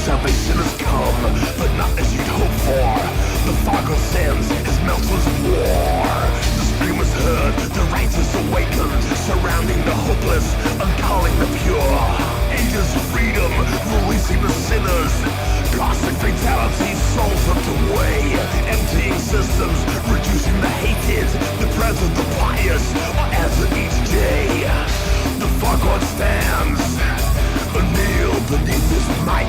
Salvation has come, but not as you'd hoped for. The fog ascends, his melt was war. The scream was heard, the righteous awakened, surrounding the hopeless, uncalling the pure. Ages of freedom, releasing the sinners. Cosmic fatality, souls swept away. Emptying systems, reducing the hated. The present, the pious, are answered each day. The fog stands, a kneel beneath his might.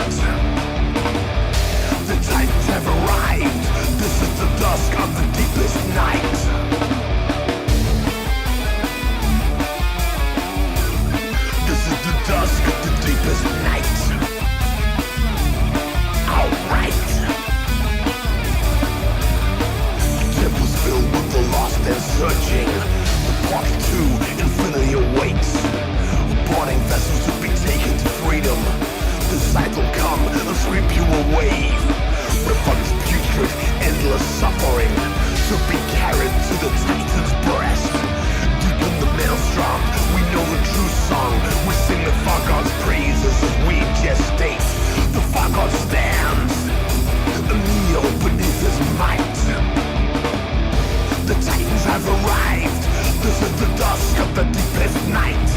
The titans have arrived. This is the dusk of the deepest night. This is the dusk of the deepest night. Alright. Temples filled with the lost and searching. The portal to infinity awaits. Boarding vessels to be taken to freedom. The sight will come and sweep you away. Refunds putrid, endless suffering to be carried to the Titan's breast. Deep in the maelstrom, we know the true song. We sing the far god's praises as we gestate. The far god stands, a kneel beneath his might. The Titans have arrived. This is the dusk of the deepest night.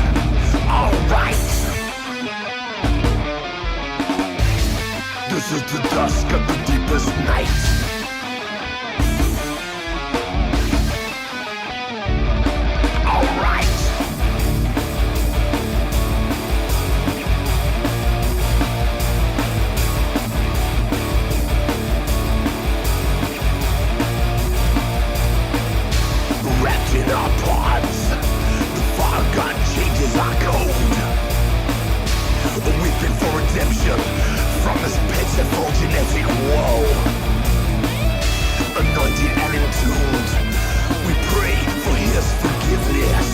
Alright. This is the dusk of the deepest night. Alright. Wrapped in our pods, the far god changes our code. Weeping for redemption from this pitiful genetic woe. Anointed and entombed, we pray for his forgiveness.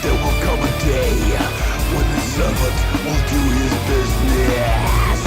There will come a day when the servant will do his business.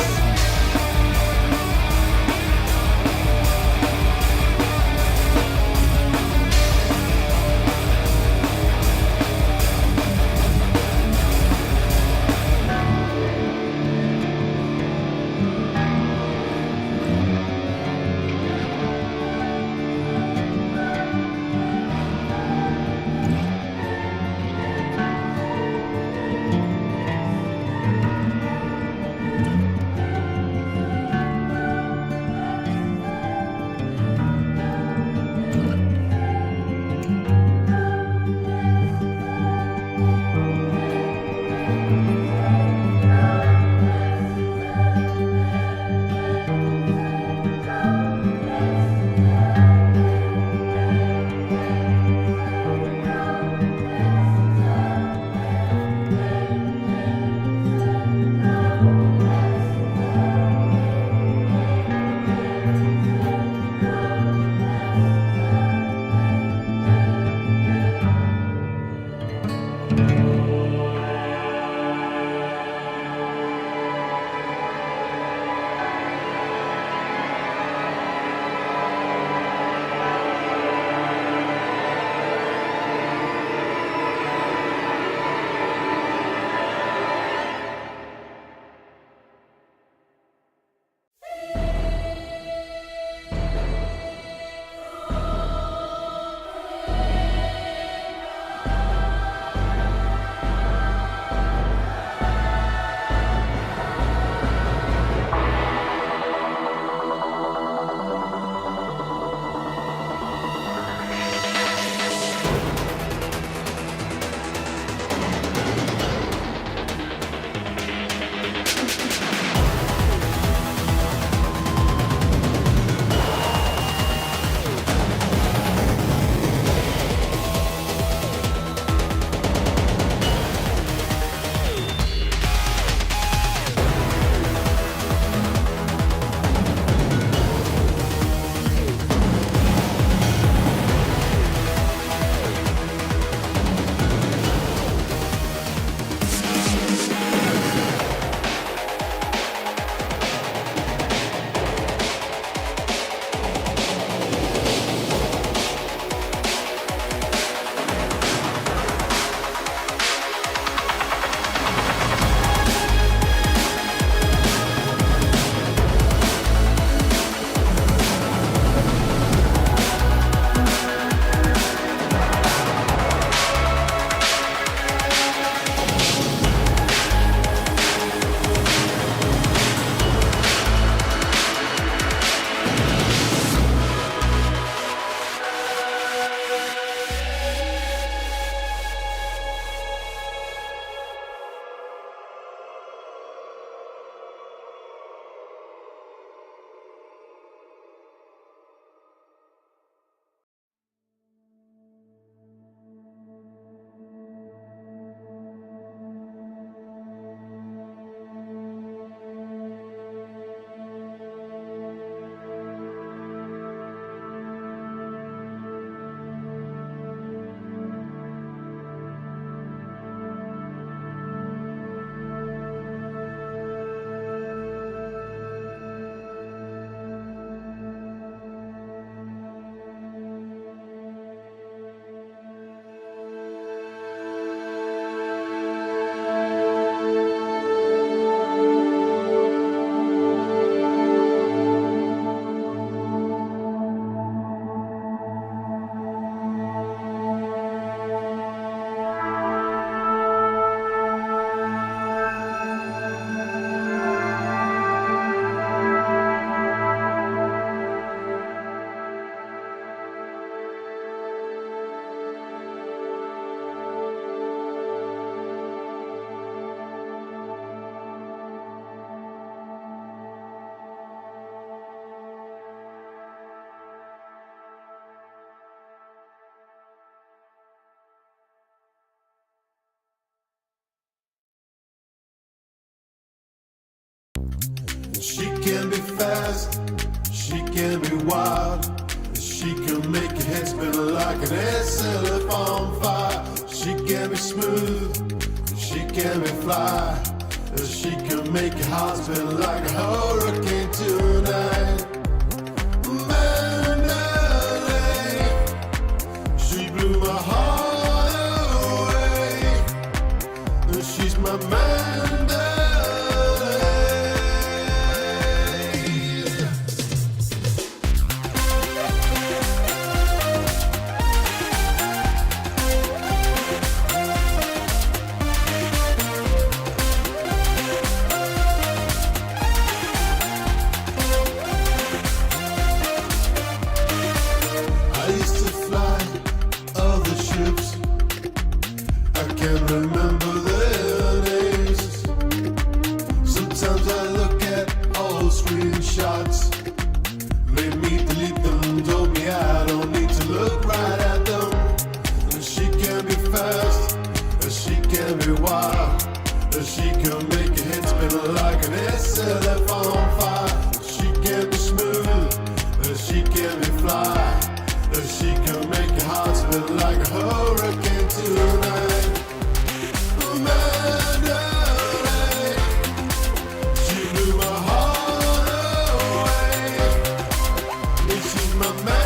She can be fast, she can be wild, she can make your head spin like an SLF on fire. She can be smooth, she can be fly, she can make your heart spin like a hurricane tonight. Mandalay, she blew my heart away, she's my Mandalay. I used to fly other ships, I can't remember their names. Sometimes I look at old screenshots, made me delete them, told me I don't need to look right at them. She can be fast, she can be wild, she can make your head spin like an SLF on fire. She can be smooth, she can be fly, she can make your heart spin like a hurricane tonight. Mandalay, she blew my heart away, and she's my Mandalay.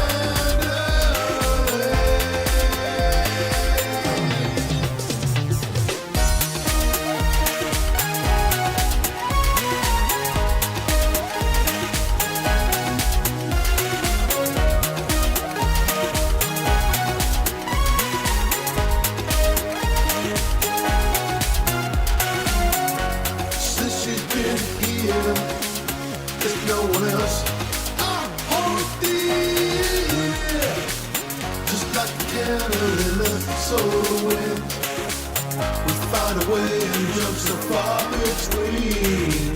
Since she's been here, there's no one else I hold dear. Just like a candle in the solar wind, we find a way and jump so far between.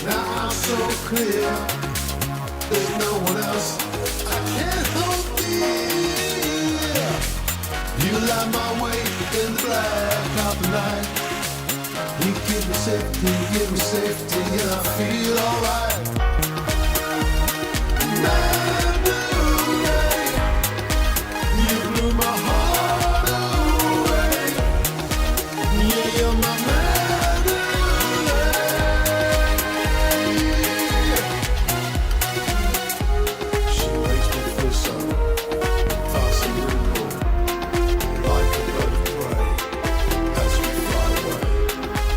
Now I'm so clear, there's no one else I can't hold dear. You light my way in the black of the night. You give me safety, and I feel alright. Mandalay, you blew my heart away. Yeah, you're my Mandalay. She makes me feel so fascinating, like a bird of prey as we fly away.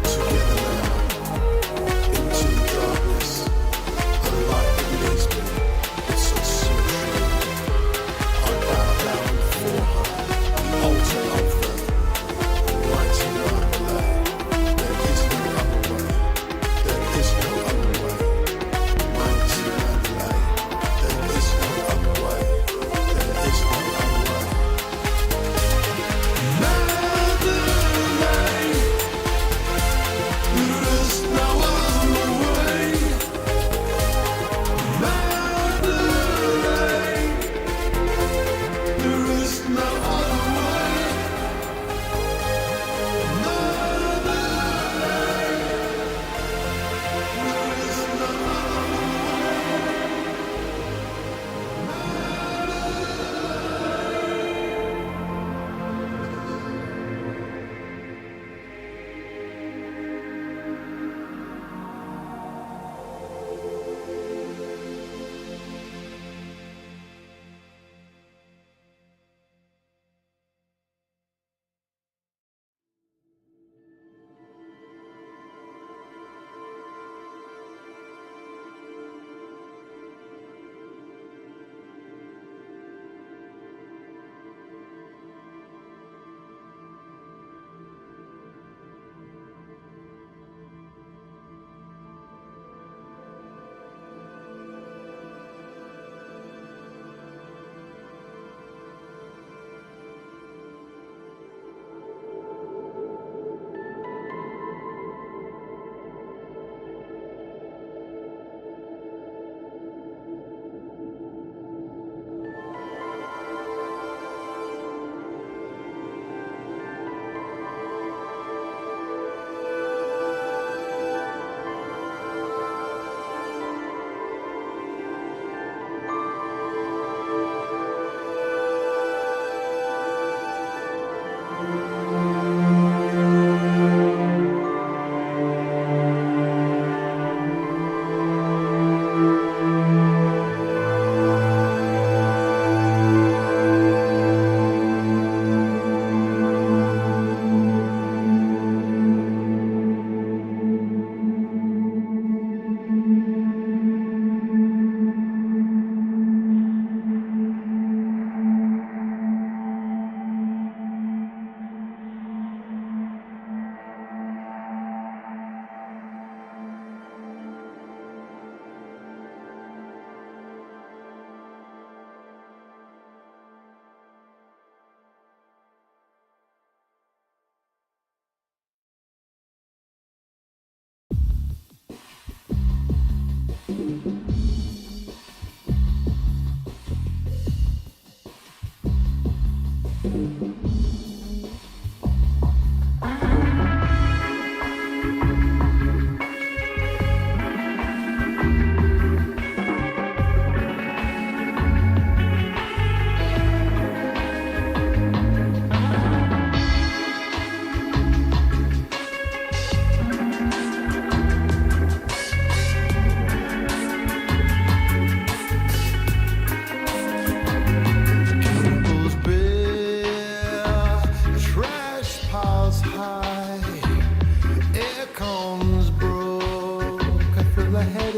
Together now, into the darkness, the light that leads me, it's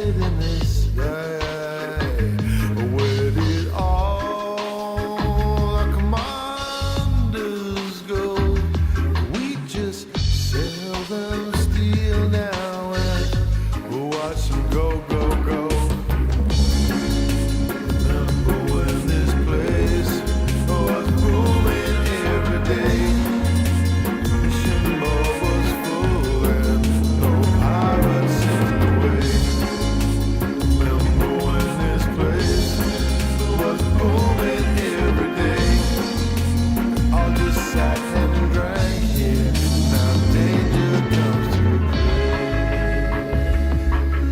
headed in this guy? Where did all our commanders go? We just sell them steel now and watch them go, go, go. Remember when this place was booming every day? Shimbo was full and no pirates in the way. Remember when this place was booming every day? All just sat and drank here. Now danger comes to play.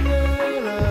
La, la,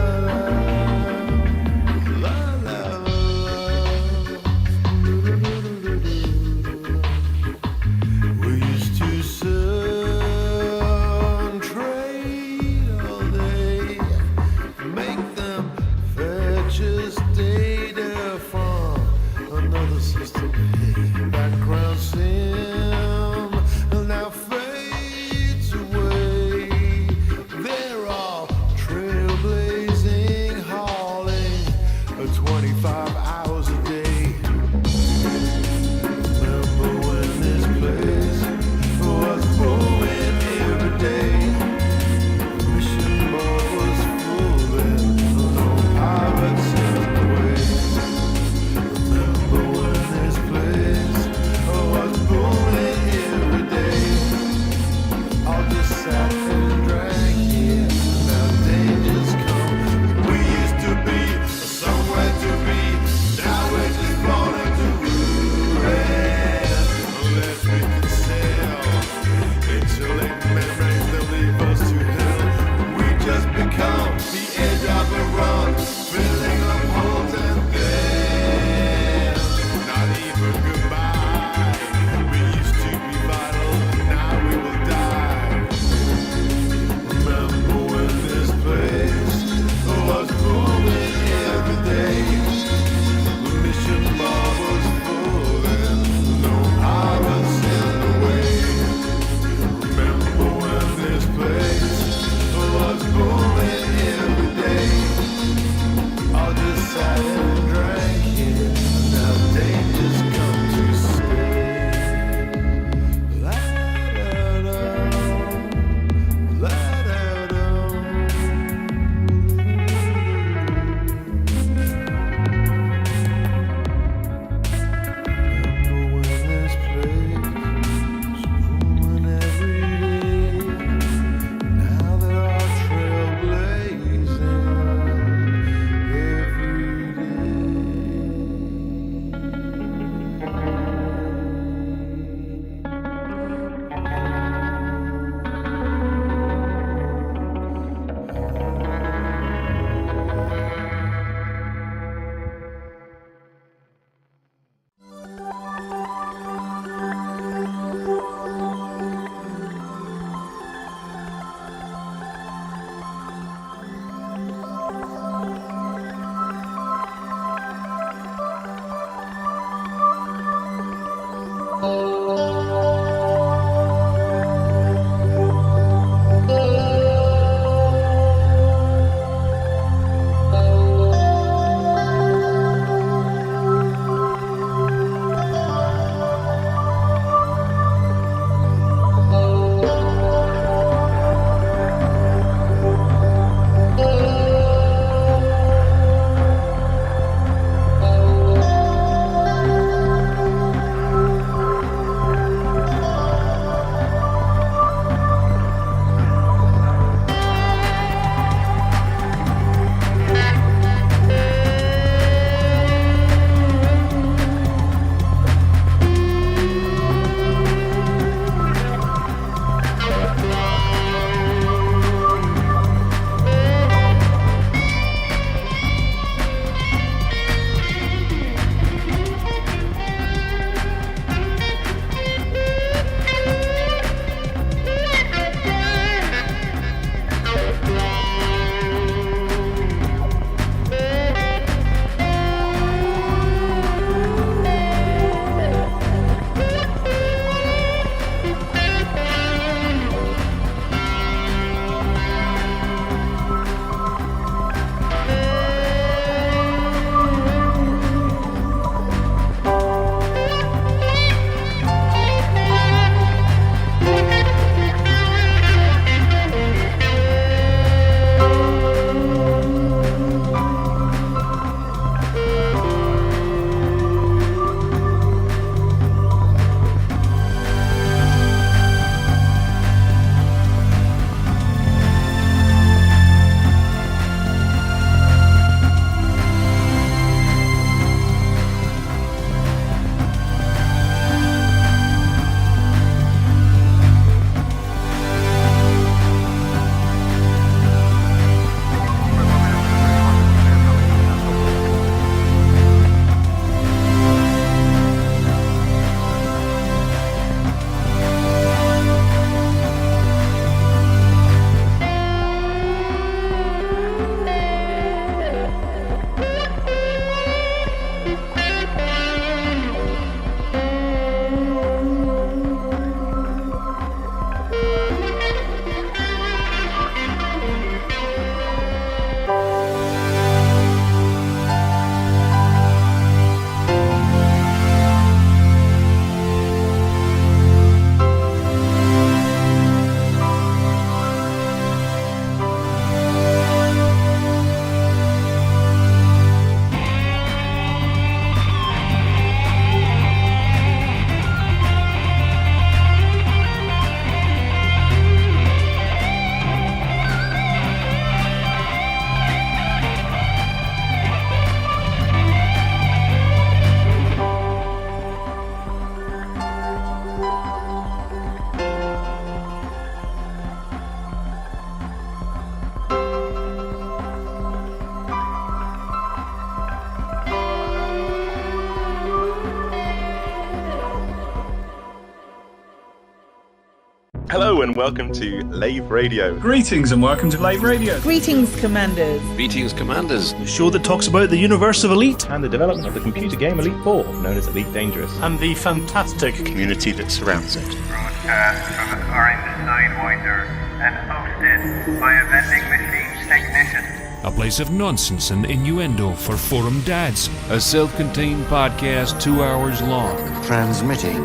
Hello and welcome to Lave Radio. Greetings and welcome to Lave Radio. Greetings, Commanders. Greetings, Commanders. The show that talks about the universe of Elite And the development of the computer game Elite 4, known as Elite Dangerous. and the fantastic community that surrounds it. Broadcast from the Orange Sidewinder and hosted by a vending machine technician. A place of nonsense and innuendo for forum dads. A self-contained podcast 2 hours long. Transmitting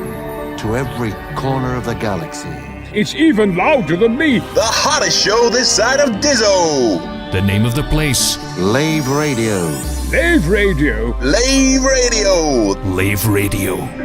to every corner of the galaxy. It's even louder than me. The hottest show this side of Dizzo. The name of the place, Lave Radio. Lave Radio. Lave Radio. Lave Radio. Radio.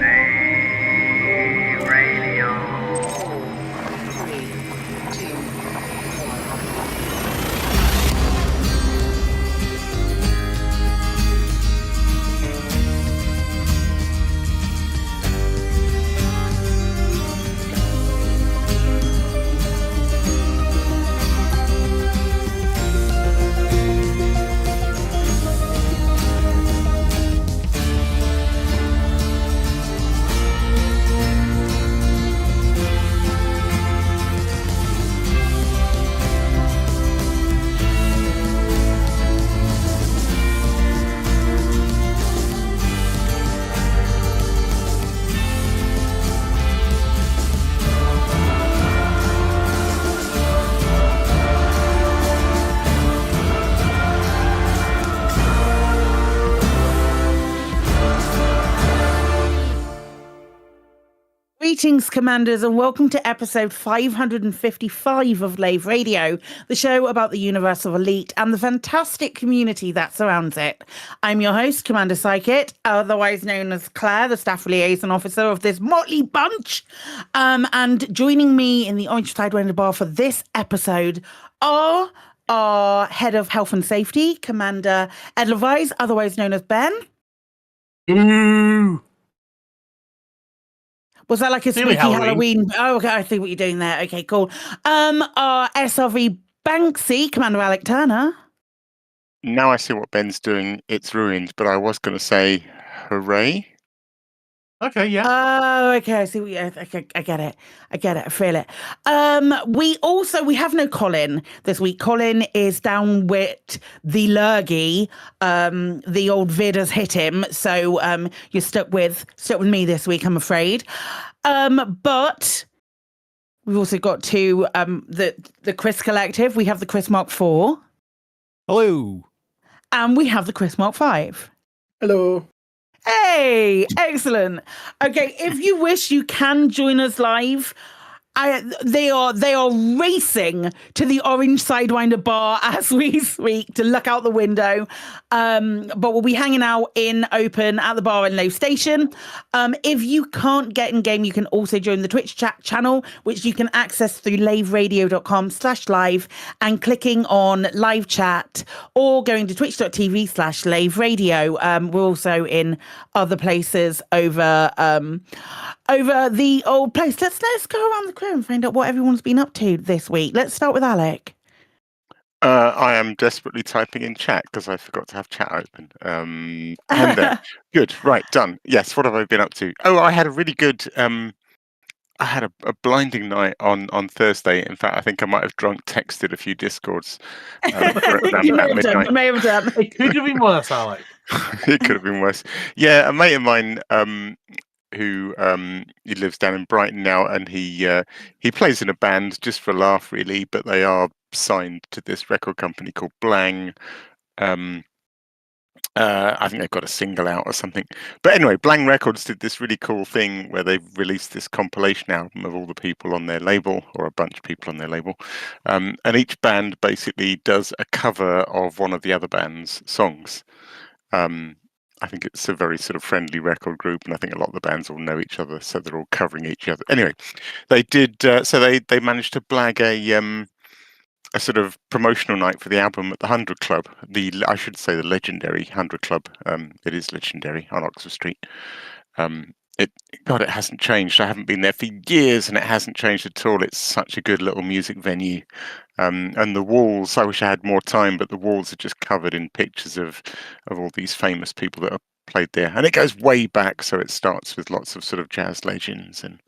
Greetings, Commanders, and welcome to episode 555 of Lave Radio, the show about the universe of Elite and the fantastic community that surrounds it. I'm your host, Commander Psychic, otherwise known as Claire, the staff liaison officer of this motley bunch. And joining me in the Orange Sidewinder bar for this episode are our head of health and safety, Commander Ed Levice, otherwise known as Ben. Ooh. Was that like a spooky Halloween? Oh, okay, I see what you're doing there. Okay, cool. Our SRV Banksy, Commander Alec Turner. Now I see what Ben's doing. It's ruined, but I was going to say hooray. Okay, yeah. Oh, okay, I see what you... Okay, I get it. I feel it. We have no Colin this week. Colin is down with the lurgy. The old vid has hit him, so you're stuck with me this week, I'm afraid. But we've also got to the Chris Collective. We have the Chris Mark IV. Hello. And we have the Chris Mark V. Hello. Hey, excellent. Okay, if you wish, you can join us live. They are racing to the Orange Sidewinder bar as we speak to look out the window. But we'll be hanging out in open at the bar in Lave Station. If you can't get in game, you can also join the Twitch chat channel, which you can access through laveradio.com/live and clicking on live chat or going to twitch.tv/Lave Radio. We're also in other places over the old place. Let's go around the crew and find out what everyone's been up to this week. Let's start with Alec. I am desperately typing in chat because I forgot to have chat open. And there. Good. Right. Done. Yes. What have I been up to? Oh, I had a really good... I had a blinding night on Thursday. In fact, I think I might have drunk texted a few Discords. You may have done. It could have been worse, Alec. It could have been worse. Yeah, a mate of mine who he lives down in Brighton now, and he plays in a band just for a laugh, really. But they are signed to this record company called Blang. I think they've got a single out or something. But anyway, Blang Records did this really cool thing where they've released this compilation album of all the people on their label, or a bunch of people on their label. And each band basically does a cover of one of the other band's songs. I think it's a very sort of friendly record group, and I think a lot of the bands all know each other, so they're all covering each other. Anyway, they did. So they managed to blag a sort of promotional night for the album at the 100 Club. I should say the legendary 100 Club. It is legendary on Oxford Street. It hasn't changed. I haven't been there for years, and it hasn't changed at all. It's such a good little music venue. And the walls, I wish I had more time, but the walls are just covered in pictures of all these famous people that have played there. And it goes way back, so it starts with lots of sort of jazz legends and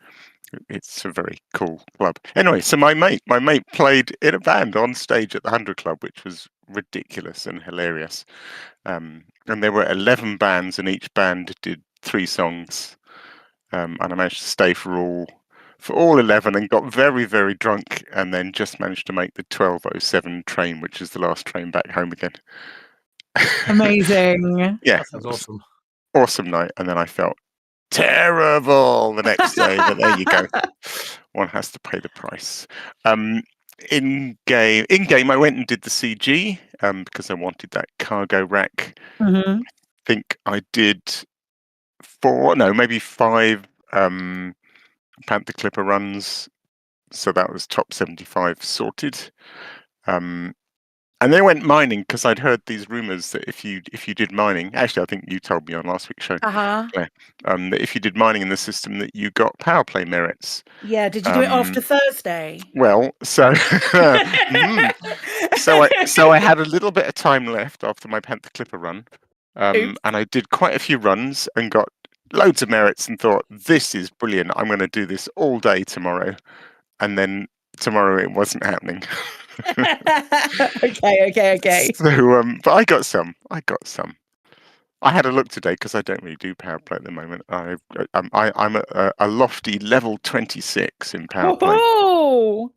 It's a very cool club. Anyway, so my mate played in a band on stage at the 100 Club, which was ridiculous and hilarious. And there were 11 bands, and each band did 3 songs. And I managed to stay for all 11 and got very, very drunk, and then just managed to make the 12:07 train, which is the last train back home again. Amazing. Yeah, That sounds awesome. awesome night. And then I felt terrible the next day, but there you go. One has to pay the price. In game, I went and did the CG because I wanted that cargo rack. Mm-hmm. I think I did 5 Panther Clipper runs, so that was top 75 sorted. And then I went mining because I'd heard these rumors that if you did mining, actually I think you told me on last week's show, Claire, that if you did mining in the system that you got power play merits. Yeah, did you do it after Thursday? Well, so so I had a little bit of time left after my Panther Clipper run, and I did quite a few runs and got loads of merits and thought, this is brilliant. I'm going to do this all day tomorrow, and then tomorrow it wasn't happening. Okay. So, but I got some. I had a look today because I don't really do power play at the moment. I'm at a lofty level 26 in power play. Oh,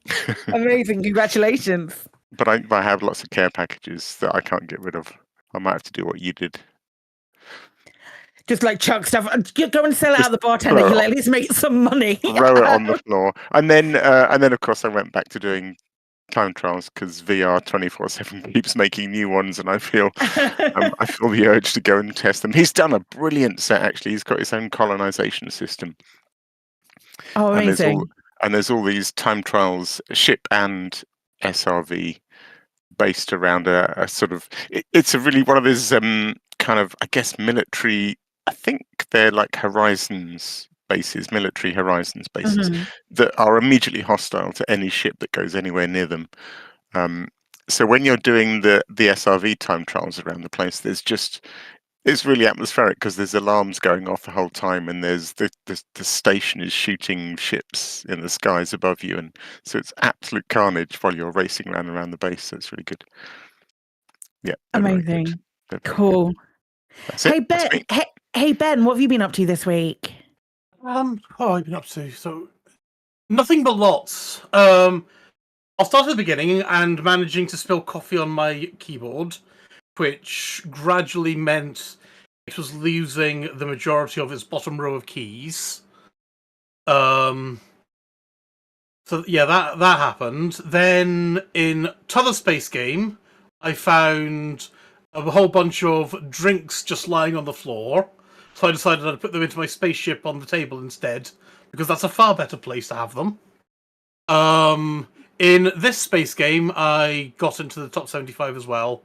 amazing! Congratulations. But I have lots of care packages that I can't get rid of. I might have to do what you did. Just like chuck stuff. Go and sell it out the bartender. You'll at least make some money. Throw it on the floor, and then of course I went back to doing time trials because VR 24/7 keeps making new ones, and I feel the urge to go and test them. He's done a brilliant set actually. He's got his own colonization system. Oh, amazing! And there's all these time trials, ship and SRV, based around a sort of. It's a really one of those kind of, I guess, military. I think they're like Horizons bases, military Horizons bases, that are immediately hostile to any ship that goes anywhere near them. So when you're doing the SRV time trials around the place, it's really atmospheric because there's alarms going off the whole time, and there's the station is shooting ships in the skies above you, and so it's absolute carnage while you're racing around the base. So it's really good. Yeah, amazing, cool. Hey Ben, hey Ben, what have you been up to this week? What have I been up to? So nothing but lots. I'll start at the beginning and managing to spill coffee on my keyboard, which gradually meant it was losing the majority of its bottom row of keys. So yeah, that happened. Then in T'other Space Game, I found a whole bunch of drinks just lying on the floor. So I decided I'd put them into my spaceship on the table instead, because that's a far better place to have them. In this space game, I got into the top 75 as well,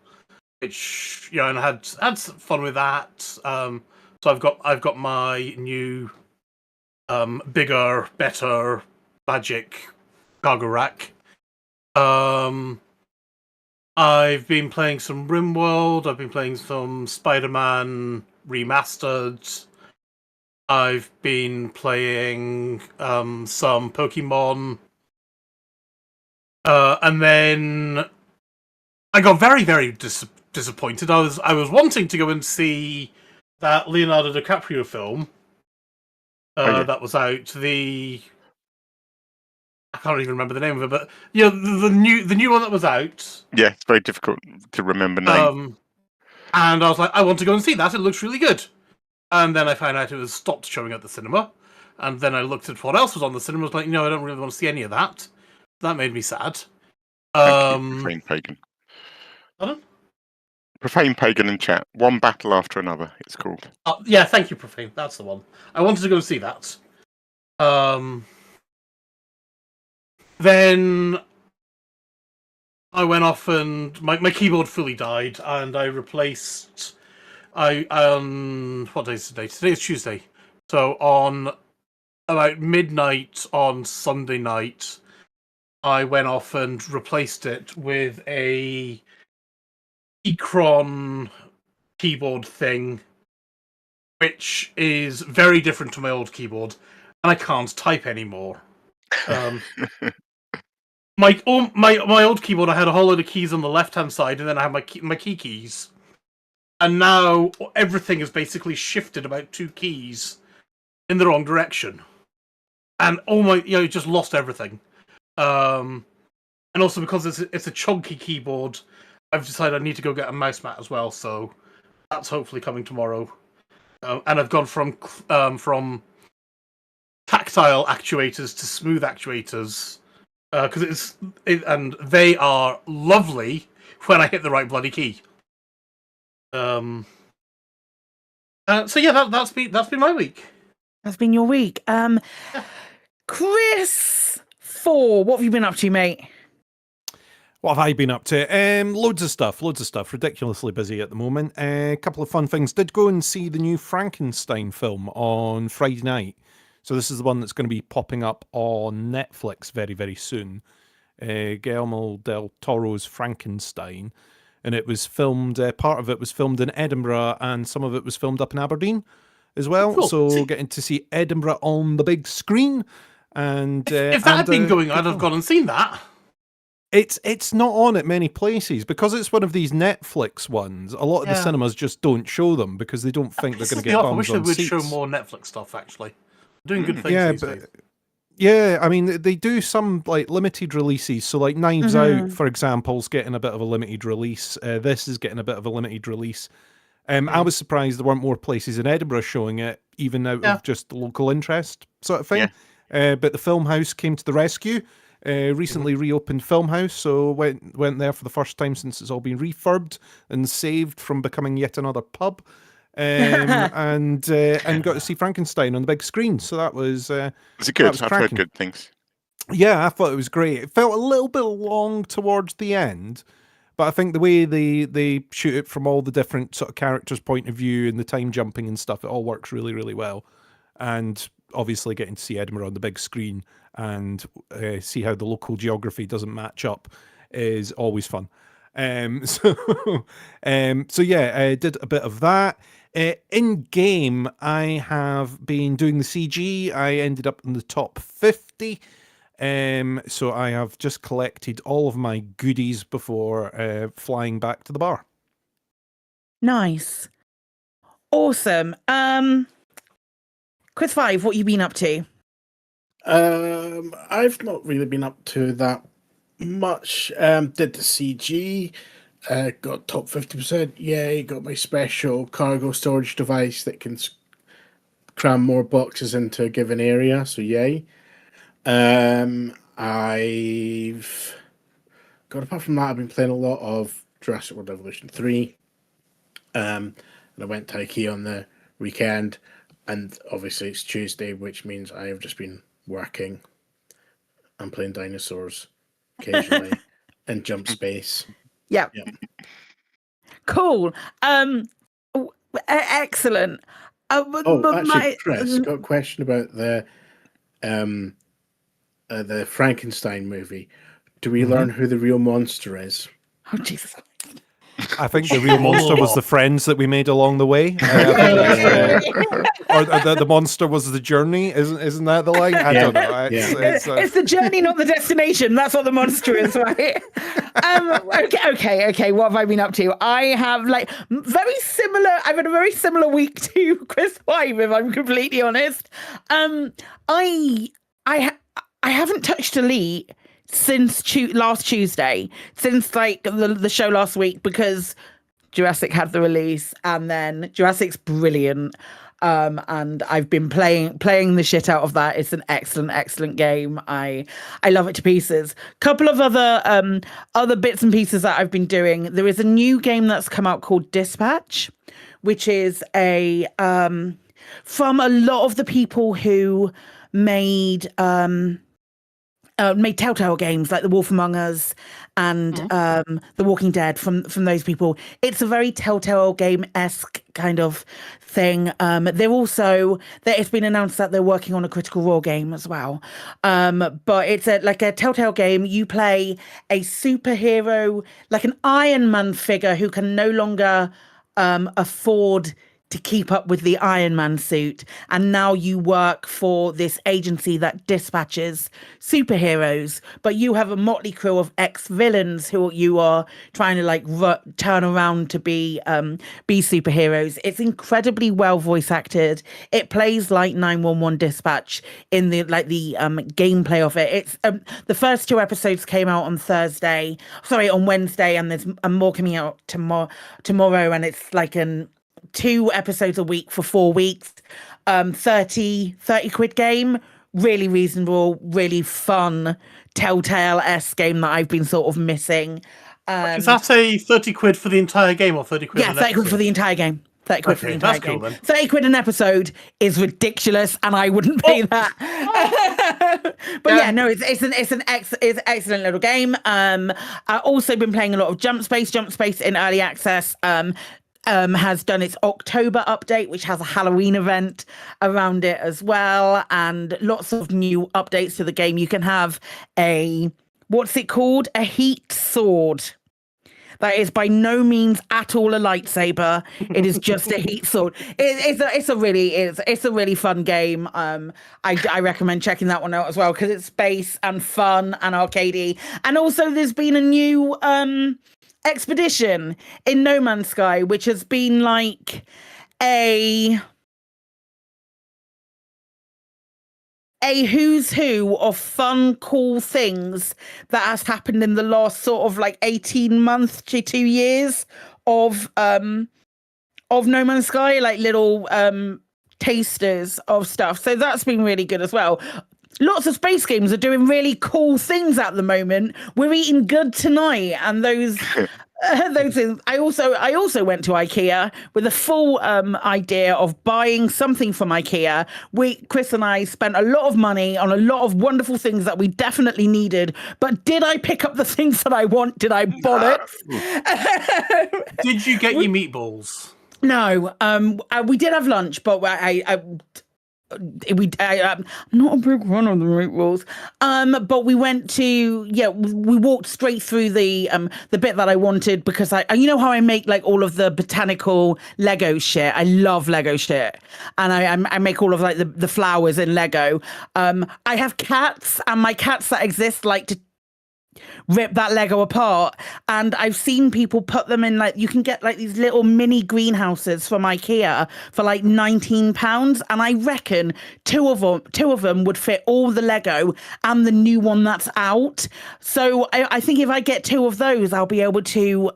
which, you know, and I had some fun with that. So I've got my new, bigger, better magic cargo rack. I've been playing some RimWorld. I've been playing some Spider-Man Remastered. I've been playing some Pokemon. And then I got very, very disappointed. I was wanting to go and see that Leonardo DiCaprio film that was out. I can't even remember the name of it, but yeah, the new one that was out. Yeah, it's very difficult to remember names. And I was like, I want to go and see that. It looks really good. And then I found out it was stopped showing at the cinema. And then I looked at what else was on the cinema. I was like, no, I don't really want to see any of that. That made me sad. Thank you, Profane Pagan. Pardon? Profane Pagan in chat. One battle after another, it's called. Yeah, thank you, Profane. That's the one. I wanted to go and see that. Then I went off and my keyboard fully died, and I replaced. What day is today? Today is Tuesday. So on about midnight on Sunday night, I went off and replaced it with a Ecron keyboard thing, which is very different to my old keyboard. and I can't type anymore. My old keyboard, I had a whole load of keys on the left-hand side, and then I had my key keys. And now everything has basically shifted about 2 keys in the wrong direction. And just lost everything. And also because it's a chunky keyboard, I've decided I need to go get a mouse mat as well. So that's hopefully coming tomorrow. And I've gone from tactile actuators to smooth actuators. And they are lovely when I hit the right bloody key. So yeah, that's been my week. That's been your week. Chris 4, what have you been up to, mate? What have I been up to? Loads of stuff. Ridiculously busy at the moment. A couple of fun things. Did go and see the new Frankenstein film on Friday night. So this is the one that's going to be popping up on Netflix very, very soon. Guillermo del Toro's Frankenstein. And it was filmed, part of it was filmed in Edinburgh and some of it was filmed up in Aberdeen as well. Cool. So getting to see Edinburgh on the big screen. And if that had been going, I'd have gone and seen that. It's not on at many places because it's one of these Netflix ones. A lot of the cinemas just don't show them because they don't think they're going to get bums on seats. I wish they would show more Netflix stuff, actually. Doing good things these days. Yeah, I mean, they do some like limited releases. So like Knives Out, for example, is getting a bit of a limited release. This is getting a bit of a limited release. I was surprised there weren't more places in Edinburgh showing it, even out of just local interest sort of thing. But the Film House came to the rescue. Recently reopened Film House, so went there for the first time since it's all been refurbed and saved from becoming yet another pub. And got to see Frankenstein on the big screen. So that was it good? I've heard good things. Yeah, I thought it was great. It felt a little bit long towards the end, but I think the way they shoot it from all the different sort of characters' point of view and the time jumping and stuff, it all works really, really well. And obviously getting to see Edinburgh on the big screen and see how the local geography doesn't match up is always fun. So yeah, I did a bit of that. In game, I have been doing the CG. I ended up in the top 50. So I have just collected all of my goodies before flying back to the bar. Nice. Awesome. Quiz 5, what you been up to? I've not really been up to that much. Did the CG, got top 50%. Yay, got my special cargo storage device that can cram more boxes into a given area. So yay. I've got, apart from that, I've been playing a lot of Jurassic World Evolution 3. And I went to IKEA on the weekend. And obviously it's Tuesday, which means I have just been working and playing dinosaurs occasionally and Jump Space. Yep. Cool. Excellent. Actually, Chris, got a question about the Frankenstein movie. Do we learn who the real monster is? Oh, Jesus. I think the real monster was the friends that we made along the way. Or the monster was the journey. Isn't that the line? I don't know. It's the journey, not the destination. That's what the monster is, right? Okay. What have I been up to? I have very similar. I've had a very similar week to Chris 5, if I'm completely honest. I haven't touched Elite since last Tuesday, since the show last week, because Jurassic had the release, and then Jurassic's brilliant, and I've been playing the shit out of that. It's an excellent game. I love it to pieces. Couple of other bits and pieces that I've been doing. There is a new game that's come out called Dispatch, which is from a lot of the people who made Telltale games like The Wolf Among Us and The Walking Dead from those people. It's a very Telltale game-esque kind of thing. It's been announced that they're working on a Critical Role game as well. But it's a Telltale game. You play a superhero, like an Iron Man figure who can no longer afford to keep up with the Iron Man suit, and now you work for this agency that dispatches superheroes, but you have a motley crew of ex-villains who you are trying to like turn around to be superheroes. It's incredibly well voice acted. It plays like 911 Dispatch in the gameplay of it. It's the first 2 episodes came out on Wednesday, and there's more coming out tomorrow, and it's like 2 episodes a week for 4 weeks. 30 quid game, really reasonable, really fun Telltale-esque game that I've been sort of missing. Is that a 30 quid for the entire game or 30 quid? Yeah, 30 quid for the entire game. 30 quid for the entire game. Cool, then. 30 quid an episode is ridiculous, and I wouldn't pay that. But yeah, no, it's an excellent little game. I've also been playing a lot of Jump Space. Jump Space in early access has done its October update, which has a Halloween event around it as well, and lots of new updates to the game. You can have what's it called? A heat sword. That is by no means at all a lightsaber. It is just a heat sword. It's a really fun game. I recommend checking that one out as well, because it's space and fun and arcadey. And also there's been a new expedition in No Man's Sky, which has been like a who's who of fun, cool things that has happened in the last sort of like 18 months to 2 years of No Man's Sky, like little tasters of stuff. So that's been really good as well. Lots of space games are doing really cool things at the moment. We're eating good tonight, and those things. I also went to IKEA with a full idea of buying something from IKEA. Chris and I spent a lot of money on a lot of wonderful things that we definitely needed. But did I pick up the things that I want? Did I bollocks? Did you get your meatballs? No. We did have lunch, but I'm not a big fan of the meatballs. But we went to we walked straight through the bit that I wanted, because you know how I make like all of the botanical Lego shit. I love Lego shit, and I make all of like the flowers in Lego. I have cats, and my cats that exist like to rip that Lego apart, and I've seen people put them in, like, you can get like these little mini greenhouses from IKEA for like £19, and I reckon two of them would fit all the Lego and the new one that's out. So I think if I get 2 of those, I'll be able to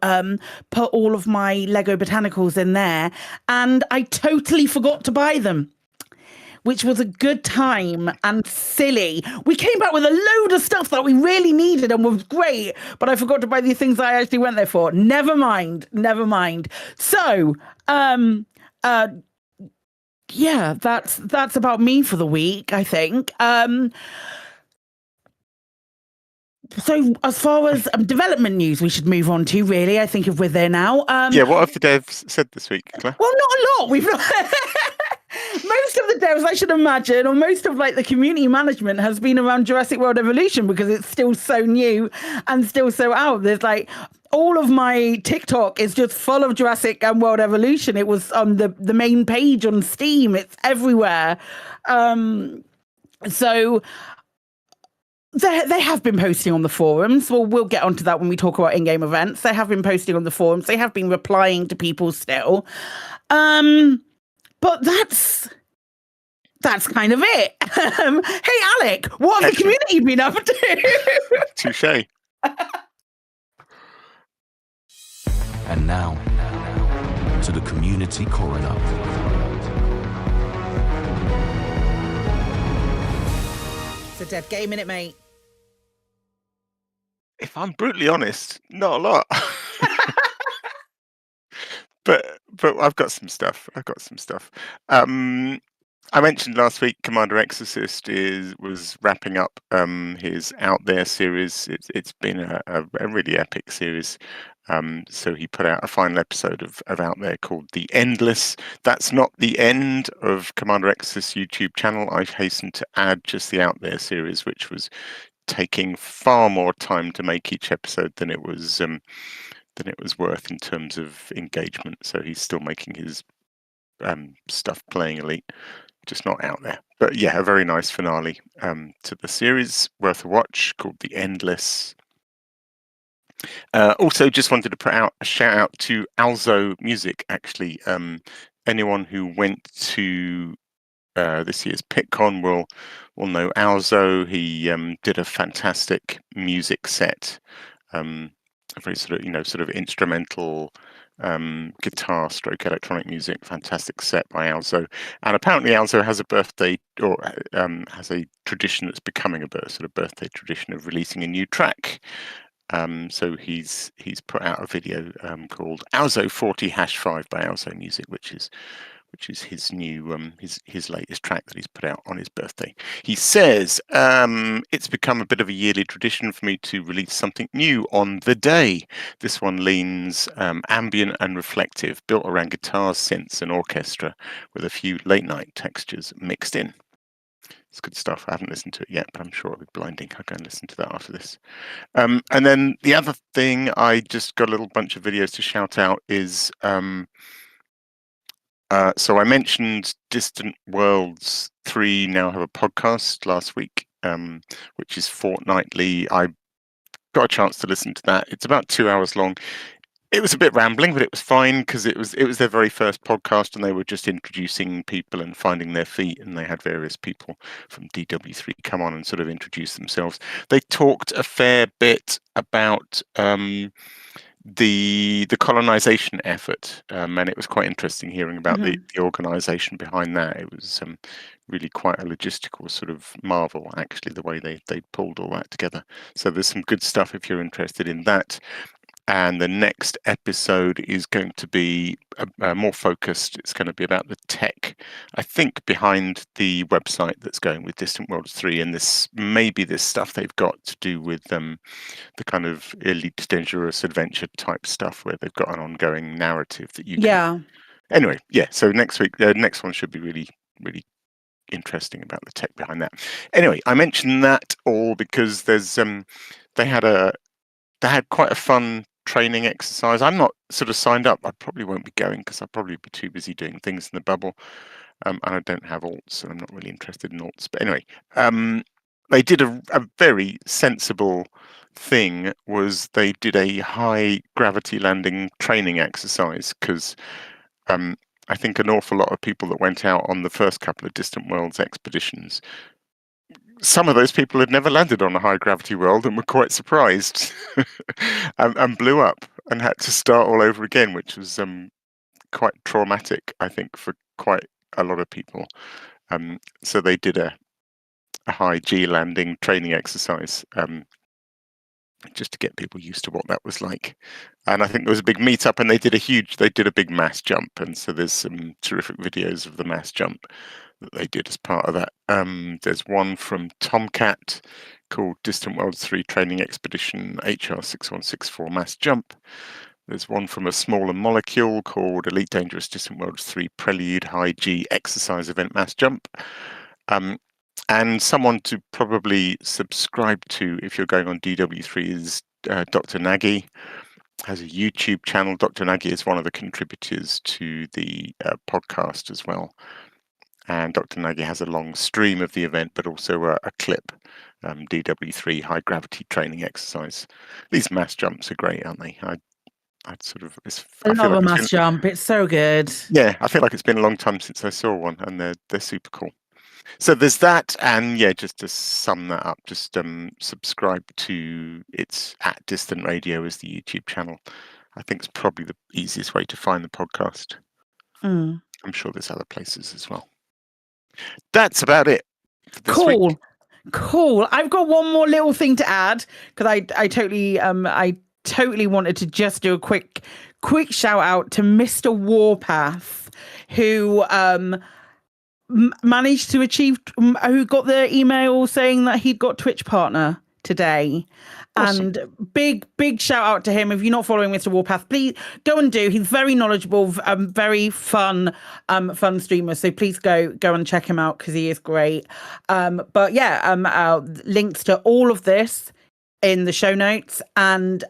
put all of my Lego botanicals in there, and I totally forgot to buy them, which was a good time and silly. We came back with a load of stuff that we really needed and was great, but I forgot to buy the things I actually went there for. Never mind. So, yeah, that's about me for the week, I think. So as far as development news, we should move on to, really, I think, if we're there now. What have the devs said this week, Claire? Well, not a lot. We've not... Most of the devs, I should imagine, or most of like the community management has been around Jurassic World Evolution, because it's still so new and still so out. There's like all of my TikTok is just full of Jurassic and World Evolution. It was on the main page on Steam. It's everywhere. So they have been posting on the forums. Well, we'll get onto that when we talk about in-game events. They have been posting on the forums. They have been replying to people still. But that's kind of it. Hey, Alec, what have the community been up to? Touche. And now, to the community coroner. It's a dead game, innit, mate? If I'm brutally honest, not a lot. But I've got some stuff. I mentioned last week Commander Exorcist was wrapping up his Out There series. It's been a really epic series. So he put out a final episode of Out There called The Endless. That's not the end of Commander Exorcist's YouTube channel. I hasten to add just the Out There series, which was taking far more time to make each episode than it was worth in terms of engagement. So he's still making his stuff playing Elite, just not out there. But yeah, a very nice finale to the series, worth a watch, called The Endless. Also, just wanted to put out a shout out to Alzo Music. Actually, anyone who went to this year's PitCon will know Alzo. He did a fantastic music set, a very sort of instrumental guitar stroke electronic music, fantastic set by Alzo. And apparently Alzo has a birthday, or has a tradition that's becoming a birthday tradition of releasing a new track. So he's put out a video called Alzo 40 #5 by Alzo Music, which is his new his latest track that he's put out on his birthday. He says, it's become a bit of a yearly tradition for me to release something new on the day. This one leans ambient and reflective, built around guitars, synths and orchestra, with a few late night textures mixed in. It's good stuff. I haven't listened to it yet, but I'm sure it'll be blinding. I'll go and listen to that after this. And then the other thing, I just got a little bunch of videos to shout out is, so I mentioned Distant Worlds 3 now have a podcast last week, which is fortnightly. I got a chance to listen to that. It's about 2 hours long. It was a bit rambling, but it was fine because it was their very first podcast, and they were just introducing people and finding their feet, and they had various people from DW3 come on and sort of introduce themselves. They talked a fair bit about the colonization effort, and it was quite interesting hearing about the organization behind that. It was really quite a logistical sort of marvel, actually, the way they pulled all that together. So there's some good stuff if you're interested in that. And the next episode is going to be more focused. It's going to be about the tech, I think, behind the website that's going with Distant Worlds 3. And this stuff they've got to do with the kind of Elite Dangerous adventure type stuff where they've got an ongoing narrative that you can... Yeah. Anyway, yeah. So next week, the next one should be really, really interesting about the tech behind that. Anyway, I mentioned that all because there's they had quite a fun training exercise. I'm not sort of signed up. I probably won't be going because I'll probably be too busy doing things in the bubble, and I don't have alts, and I'm not really interested in alts. But anyway, they did a very sensible thing. Was they did a high gravity landing training exercise because I think an awful lot of people that went out on the first couple of Distant Worlds expeditions, some of those people had never landed on a high gravity world and were quite surprised and blew up and had to start all over again, which was quite traumatic, I think, for quite a lot of people. So they did a high G landing training exercise just to get people used to what that was like. And I think there was a big meetup, and they did a big mass jump. And so there's some terrific videos of the mass jump that they did as part of that. There's one from Tomcat called Distant Worlds 3 Training Expedition HR 6164 Mass Jump. There's one from a smaller molecule called Elite Dangerous Distant Worlds 3 Prelude High G Exercise Event Mass Jump. And someone to probably subscribe to if you're going on DW3 is Dr. Nagy. Has a YouTube channel. Dr. Nagy is one of the contributors to the podcast as well. And Dr. Nagy has a long stream of the event, but also a clip, DW3 high gravity training exercise. These mass jumps are great, aren't they? I love a mass jump. It's so good. Yeah, I feel like it's been a long time since I saw one, and they're super cool. So there's that, and yeah, just to sum that up, just subscribe to it's at Distant Radio as the YouTube channel. I think it's probably the easiest way to find the podcast. I'm sure there's other places as well. That's about it for this week. Cool. I've got one more little thing to add because I totally wanted to just do a quick shout out to Mr. Warpath, who managed to achieve, who got the email saying that he'd got Twitch partner today. Awesome. And big shout out to him. If you're not following Mr. Warpath, please go and do. He's very knowledgeable, very fun streamer. So please go and check him out because he is great. But yeah, links to all of this in the show notes. And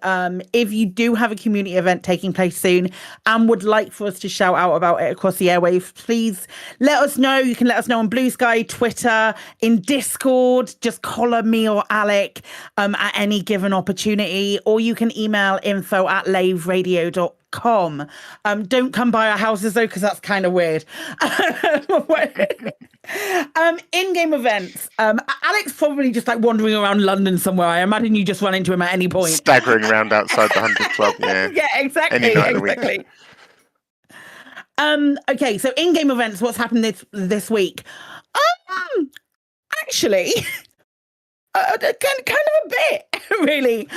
if you do have a community event taking place soon and would like for us to shout out about it across the airwaves, please let us know. You can let us know on Blue Sky, Twitter, in Discord. Just collar me or Alec at any given opportunity, or you can email info@laveradio.com. Don't come by our houses though, because that's kind of weird. In-game events. Alex probably just like wandering around London somewhere. I imagine you just run into him at any point. Staggering around outside the 100 Club. Yeah, yeah, exactly. Any night of the exactly. week. Okay, so in-game events, what's happened this week? Actually, kind of a bit, really.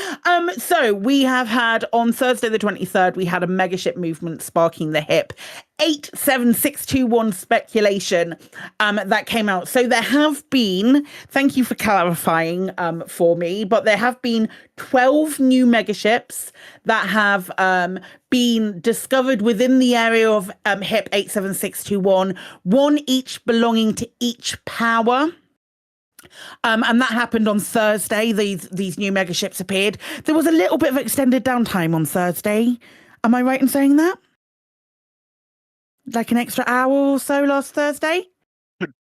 So we have had on Thursday the 23rd, we had a megaship movement sparking the HIP 87621 speculation that came out. So there have been, thank you for clarifying for me, but there have been 12 new megaships that have been discovered within the area of HIP 87621, one each belonging to each power. And that happened on Thursday. These new megaships appeared. There was a little bit of extended downtime on Thursday. Am I right in saying that? Like an extra hour or so last Thursday? Could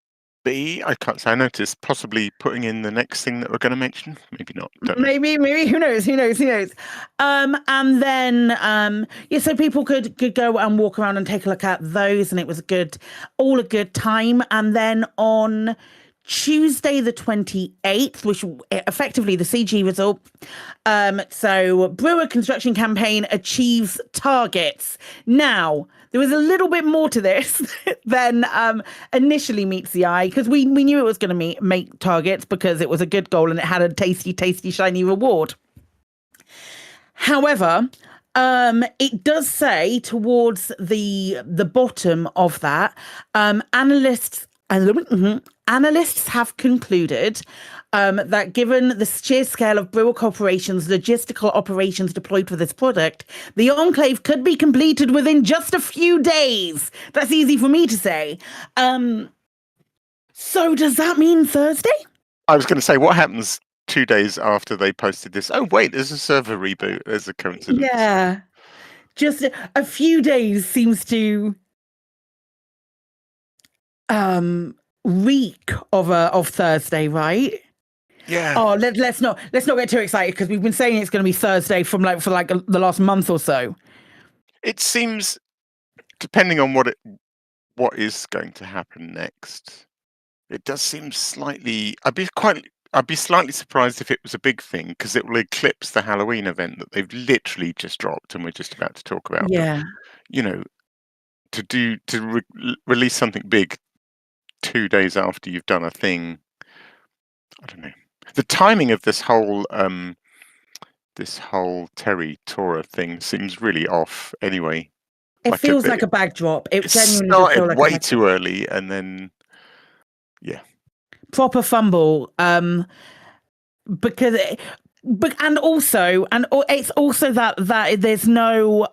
be. I can't say. I noticed possibly putting in the next thing that we're going to mention. Maybe not. Maybe. Who knows? And then, so people could go and walk around and take a look at those, and it was all a good time. And then on Tuesday the 28th, which effectively the CG result. So Brewer construction campaign achieves targets. Now, there was a little bit more to this than initially meets the eye, because we knew it was going to make targets because it was a good goal and it had a tasty, shiny reward. However, it does say towards the bottom of that, analysts have concluded that given the sheer scale of Brewer Corporation's logistical operations deployed for this product, the Enclave could be completed within just a few days. That's easy for me to say. So does that mean Thursday? I was going to say, what happens 2 days after they posted this? Oh, wait, there's a server reboot. There's a coincidence. Yeah. Just a few days seems to reek of Thursday, right? Yeah. Oh, let's not get too excited, because we've been saying it's going to be Thursday for the last month or so. It seems, depending on what is going to happen next, it does seem slightly. I'd be slightly surprised if it was a big thing, because it will eclipse the Halloween event that they've literally just dropped and we're just about to talk about. Yeah. But, to release something big 2 days after you've done a thing, I don't know. The timing of this whole Terry Tora thing seems really off. Anyway, It feels like a bag drop. It genuinely started feels like way too early, and then proper fumble. Because it's also that there's no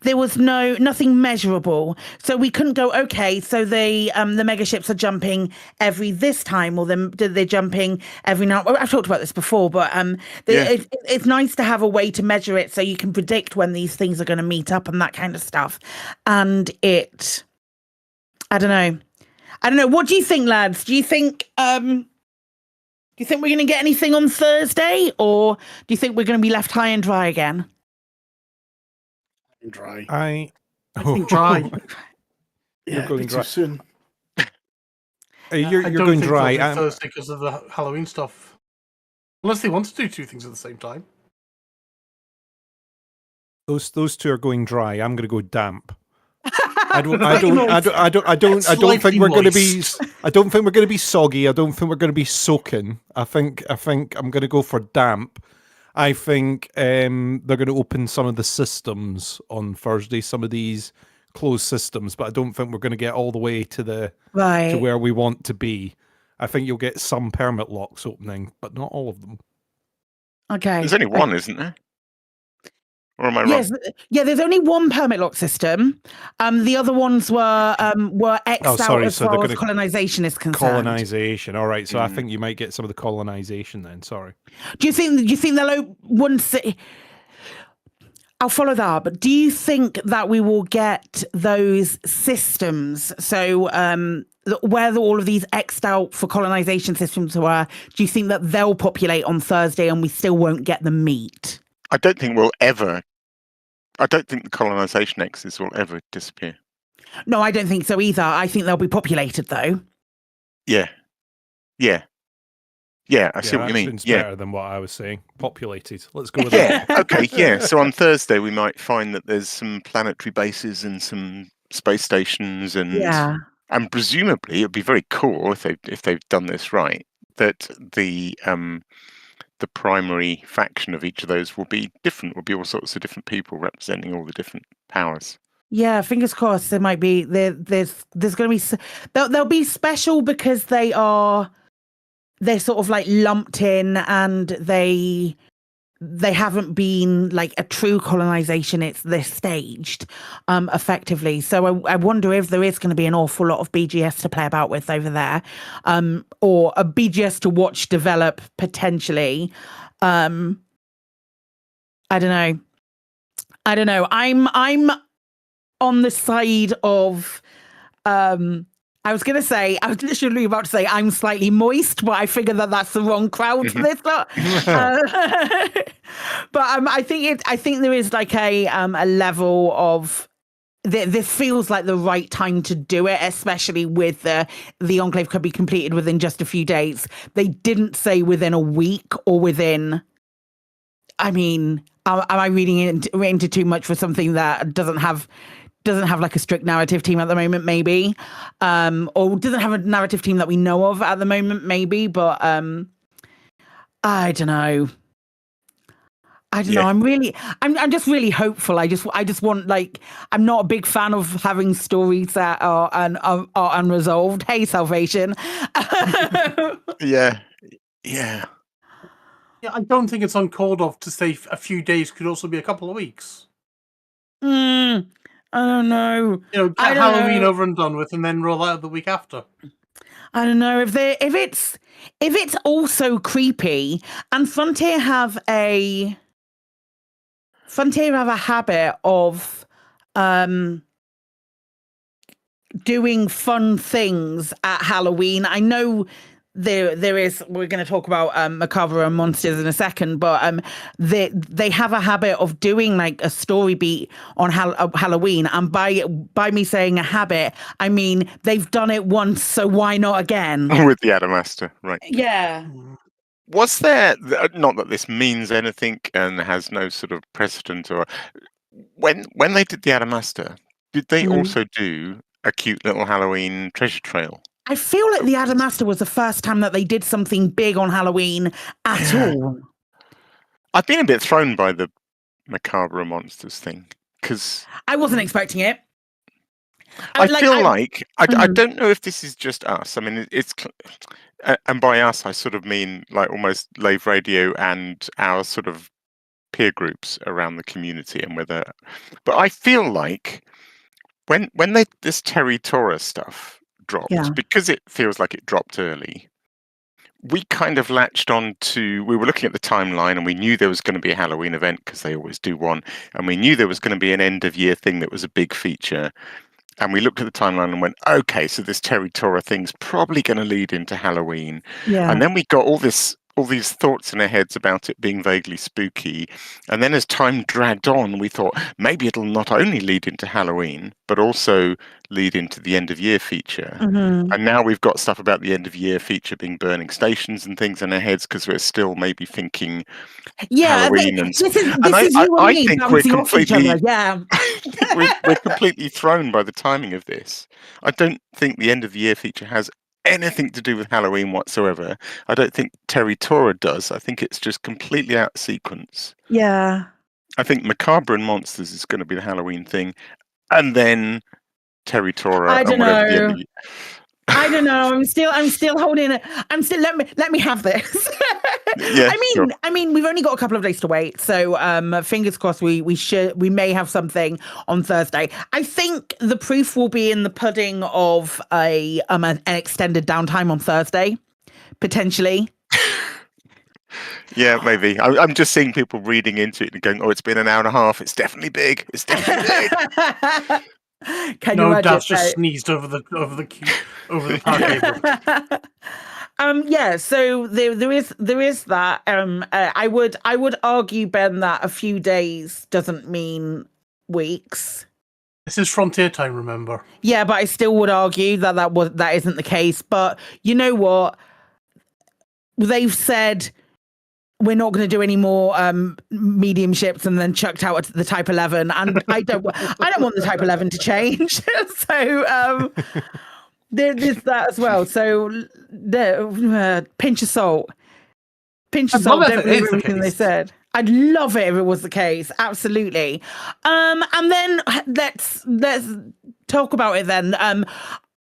there was nothing measurable, so we couldn't go, okay, so the megaships are jumping every this time, or they're jumping every now. I've talked about this before, but it's nice to have a way to measure it so you can predict when these things are going to meet up and that kind of stuff. And I don't know. What do you think, lads? Do you think we're going to get anything on Thursday, or do you think we're going to be left high and dry again? Dry. I think dry. You're going dry. too soon. You're I don't going think dry. Thursday because of the Halloween stuff. Unless they want to do two things at the same time. Those two are going dry. I'm going to go damp. I don't think we're going to be. I don't think we're going to be soggy. I don't think we're going to be soaking. I think I'm going to go for damp. I think they're going to open some of the systems on Thursday. Some of these closed systems, but I don't think we're going to get all the way to where we want to be. I think you'll get some permit locks opening, but not all of them. Okay. There's only one, isn't there? Or am I wrong? Yes, yeah. There's only one permit lock system. The other ones were X'd out as far as colonization is concerned. Colonization. All right. So I think you might get some of the colonization then. Sorry. Do you think they'll once? I'll follow that up, but do you think that we will get those systems? So where all of these X'd out for colonization systems were, do you think that they'll populate on Thursday and we still won't get the meat? I don't think the colonization X's will ever disappear. No, I don't think so either. I think they'll be populated though. Yeah. I see what you mean. Better than what I was saying. Populated. Let's go with that. that. Okay. Yeah. So on Thursday we might find that there's some planetary bases and some space stations, and presumably it'd be very cool if they've done this right, that the primary faction of each of those will be different. Will be all sorts of different people representing all the different powers. Yeah, fingers crossed. There might be there's going to be they'll be special because they're sort of like lumped in, and they haven't been like a true colonization. They're staged effectively. So I wonder if there is going to be an awful lot of BGS to play about with over there, or a BGS to watch develop potentially. I don't know. I'm on the side of I was literally about to say I'm slightly moist, but I figure that that's the wrong crowd for this. But I think there is like a level of this feels like the right time to do it, especially with the Enclave could be completed within just a few days. They didn't say within a week or within. I mean, am I reading into too much for something that doesn't have like a strict narrative team at the moment, maybe, or doesn't have a narrative team that we know of at the moment, maybe, but I don't know. I'm just really hopeful. I just want, like, I'm not a big fan of having stories that are unresolved. Hey, Salvation. Yeah. I don't think it's uncalled of to say a few days could also be a couple of weeks. I don't know. Get Halloween over and done with, and then roll out the week after. I don't know if it's also creepy, and Frontier have a habit of doing fun things at Halloween. I know there is. We're going to talk about Macabre and Monsters in a second, but they have a habit of doing like a story beat on Halloween, and by me saying a habit, I mean they've done it once, so why not again? With the Adamastor, right? Yeah. Was there, not that this means anything and has no sort of precedent, or when they did the Adamastor, did they also do a cute little Halloween treasure trail? I feel like the Adamastor was the first time that they did something big on Halloween at all. I've been a bit thrown by the Macabre Monsters thing, because I wasn't expecting it. I don't know if this is just us. I mean, it's, and by us, I sort of mean like almost Lave Radio and our sort of peer groups around the community, and but I feel like when this Terry Tora stuff dropped, because it feels like it dropped early, we kind of latched on to, we were looking at the timeline and we knew there was going to be a Halloween event because they always do one, and we knew there was going to be an end of year thing that was a big feature, and we looked at the timeline and went, okay, so this Terry Tora thing's probably going to lead into Halloween. And then we got all these thoughts in our heads about it being vaguely spooky. And then as time dragged on, we thought maybe it'll not only lead into Halloween, but also lead into the end of year feature. And now we've got stuff about the end of year feature being burning stations and things in our heads because we're still maybe thinking Halloween. I think we're completely, we're completely thrown by the timing of this. I don't think the end of the year feature has anything to do with Halloween whatsoever. I don't think Terry Tora does. I think it's just completely out of sequence. Yeah. I think Macabre and Monsters is going to be the Halloween thing, and then Terry Tora. I don't know. I don't know. I'm still holding it. Let me have this. Yeah, I mean, we've only got a couple of days to wait, so fingers crossed. We may have something on Thursday. I think the proof will be in the pudding of an extended downtime on Thursday, potentially. Yeah, maybe. I'm just seeing people reading into it and going, "Oh, it's been an hour and a half. It's definitely big. It's definitely big." Can you imagine? Dad's just sneezed over the power cable. Yeah, so there is that. I would argue, Ben, that a few days doesn't mean weeks. This is Frontier time, remember? Yeah, but I still would argue that isn't the case. But you know what? They've said we're not going to do any more medium ships, and then chucked out the Type 11. And I don't want the Type 11 to change. So there's that as well. So pinch of salt. Pinch of salt. Don't believe everything they said. I'd love it if it was the case. Absolutely. And then let's talk about it then.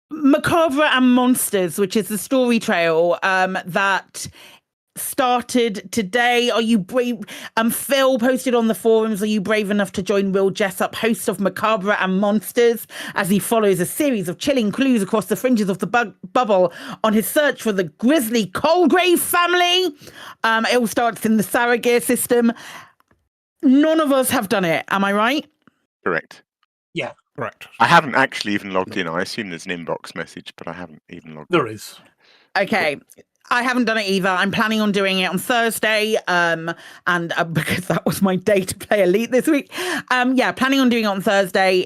Macabre and Monsters, which is the story trail that started today. Are you brave? Phil posted on the forums, are you brave enough to join Will Jessup, host of Macabre and Monsters, as he follows a series of chilling clues across the fringes of the bubble on his search for the grisly Colgrave family? It all starts in the Saragir system. None of us have done it. Am I right? Correct. Yeah. Correct. I haven't actually even logged in. I assume there's an inbox message, but I haven't even logged in. There is. Okay. I haven't done it either. I'm planning on doing it on Thursday, and because that was my day to play Elite this week. Planning on doing it on Thursday,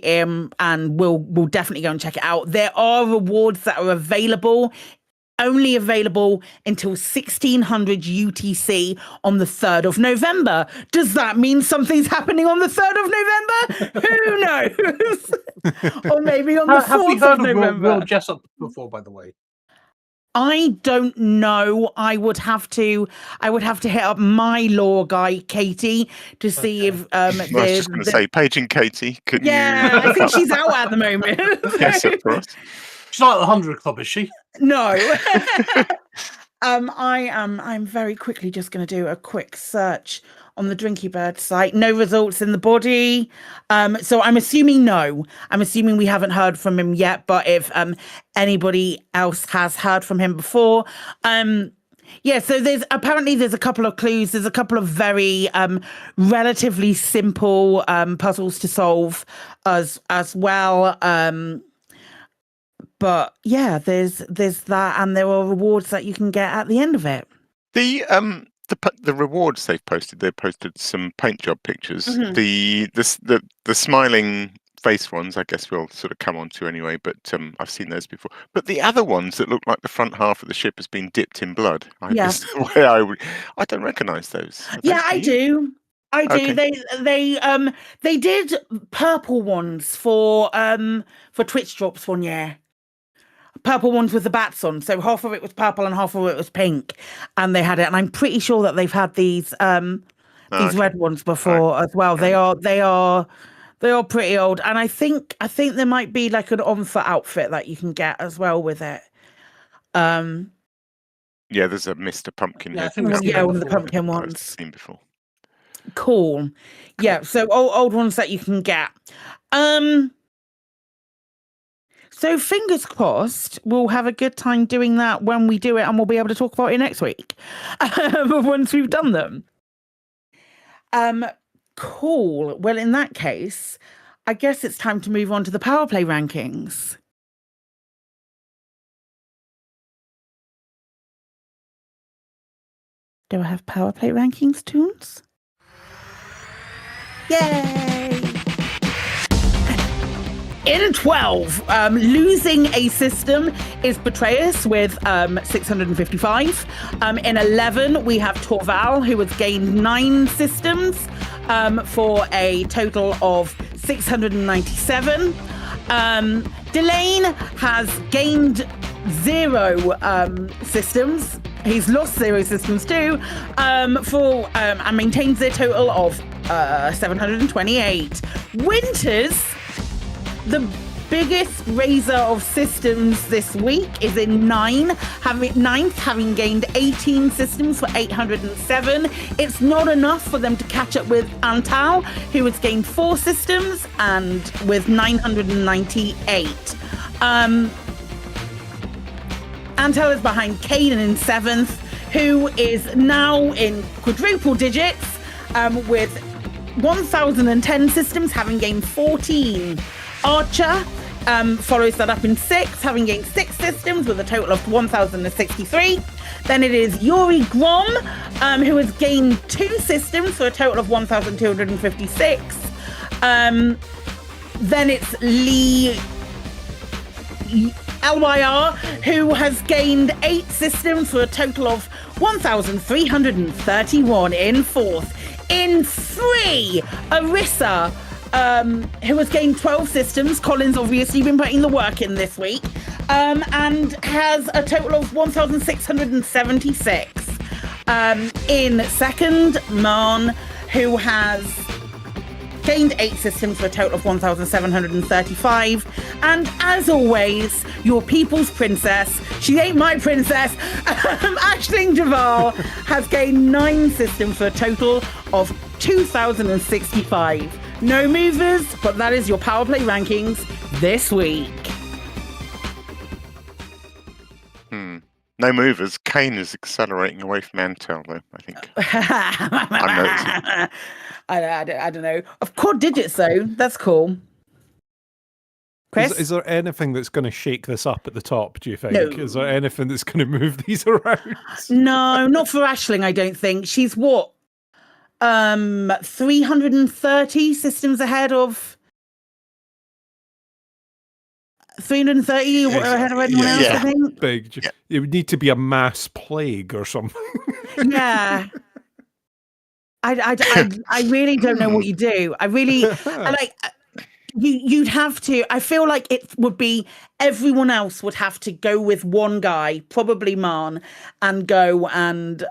and we'll definitely go and check it out. There are rewards that are only available until 1600 UTC on the 3rd of November. Does that mean something's happening on the 3rd of November? Who knows? Or maybe on the 4th of November. Will Jessup before, by the way? I don't know. I would have to hit up my lore guy, Katie, to see if I was just going to say, Paige and Katie, could you? I think she's out at the moment. Yes, of course. She's not at the 100 Club, is she? No. I'm very quickly just going to do a quick search on the Drinky Bird site. No results in the body. So I'm assuming no. I'm assuming we haven't heard from him yet, but if anybody else has heard from him before. So there's a couple of clues. There's a couple of very relatively simple puzzles to solve as well. But yeah, there's that, and there are rewards that you can get at the end of it. The rewards they've posted some paint job pictures. Mm-hmm. The smiling face ones, I guess we'll sort of come on to anyway, but I've seen those before. But the other ones that look like the front half of the ship has been dipped in blood. I don't recognise those. I do. Okay. They did purple ones for Twitch drops one year. Purple ones with the bats on, so half of it was purple and half of it was pink, and they had it. And I'm pretty sure that they've had these red ones before as well. They are pretty old, and I think there might be like an on-foot outfit that you can get as well with it. Yeah, there's a Mr. Pumpkin. One of the pumpkin ones. I've seen before. Cool. Yeah, so old ones that you can get. So fingers crossed, we'll have a good time doing that when we do it, and we'll be able to talk about it next week once we've done them. Cool. Well, in that case, I guess it's time to move on to the Power Play rankings. Do I have Power Play rankings, Toons? Yay! In 12, losing a system is Betrayus with 655. In 11, we have Torval, who has gained 9 systems for a total of 697. Delane has gained 0 systems. He's lost 0 systems too, and maintains their total of 728. Winters, the biggest raiser of systems this week is in ninth, having gained 18 systems for 807. It's not enough for them to catch up with Antal, who has gained 4 systems and with 998. Antal is behind Kanan in 7th, who is now in quadruple digits with 1,010 systems, having gained 14. Archer follows that up in 6th, having gained 6 systems with a total of 1,063. Then it is Yuri Grom, who has gained 2 systems for a total of 1,256. Then it's Lee LYR, who has gained 8 systems for a total of 1,331 in 4th. In 3, Arissa, who has gained 12 systems. Colin's obviously been putting the work in this week, and has a total of 1,676. In 2nd, Marn, who has gained 8 systems for a total of 1,735. And as always, your people's princess, she ain't my princess, Aisling Duval, has gained 9 systems for a total of 2,065. No movers, but that is your Power Play rankings this week. No movers. Kane is accelerating away from Antel, though, I think. I'm noticing. I don't know. Of quad digits, though. That's cool. Chris? Is there anything that's going to shake this up at the top, do you think? No. Is there anything that's going to move these around? No, not for Aisling, I don't think. She's what? 330 systems ahead of... 330 ahead of anyone else, I think. Big. Yeah. It would need to be a mass plague or something. Yeah. I really don't know what you do. You'd have to. I feel like it would be everyone else would have to go with one guy, probably Marn, and go and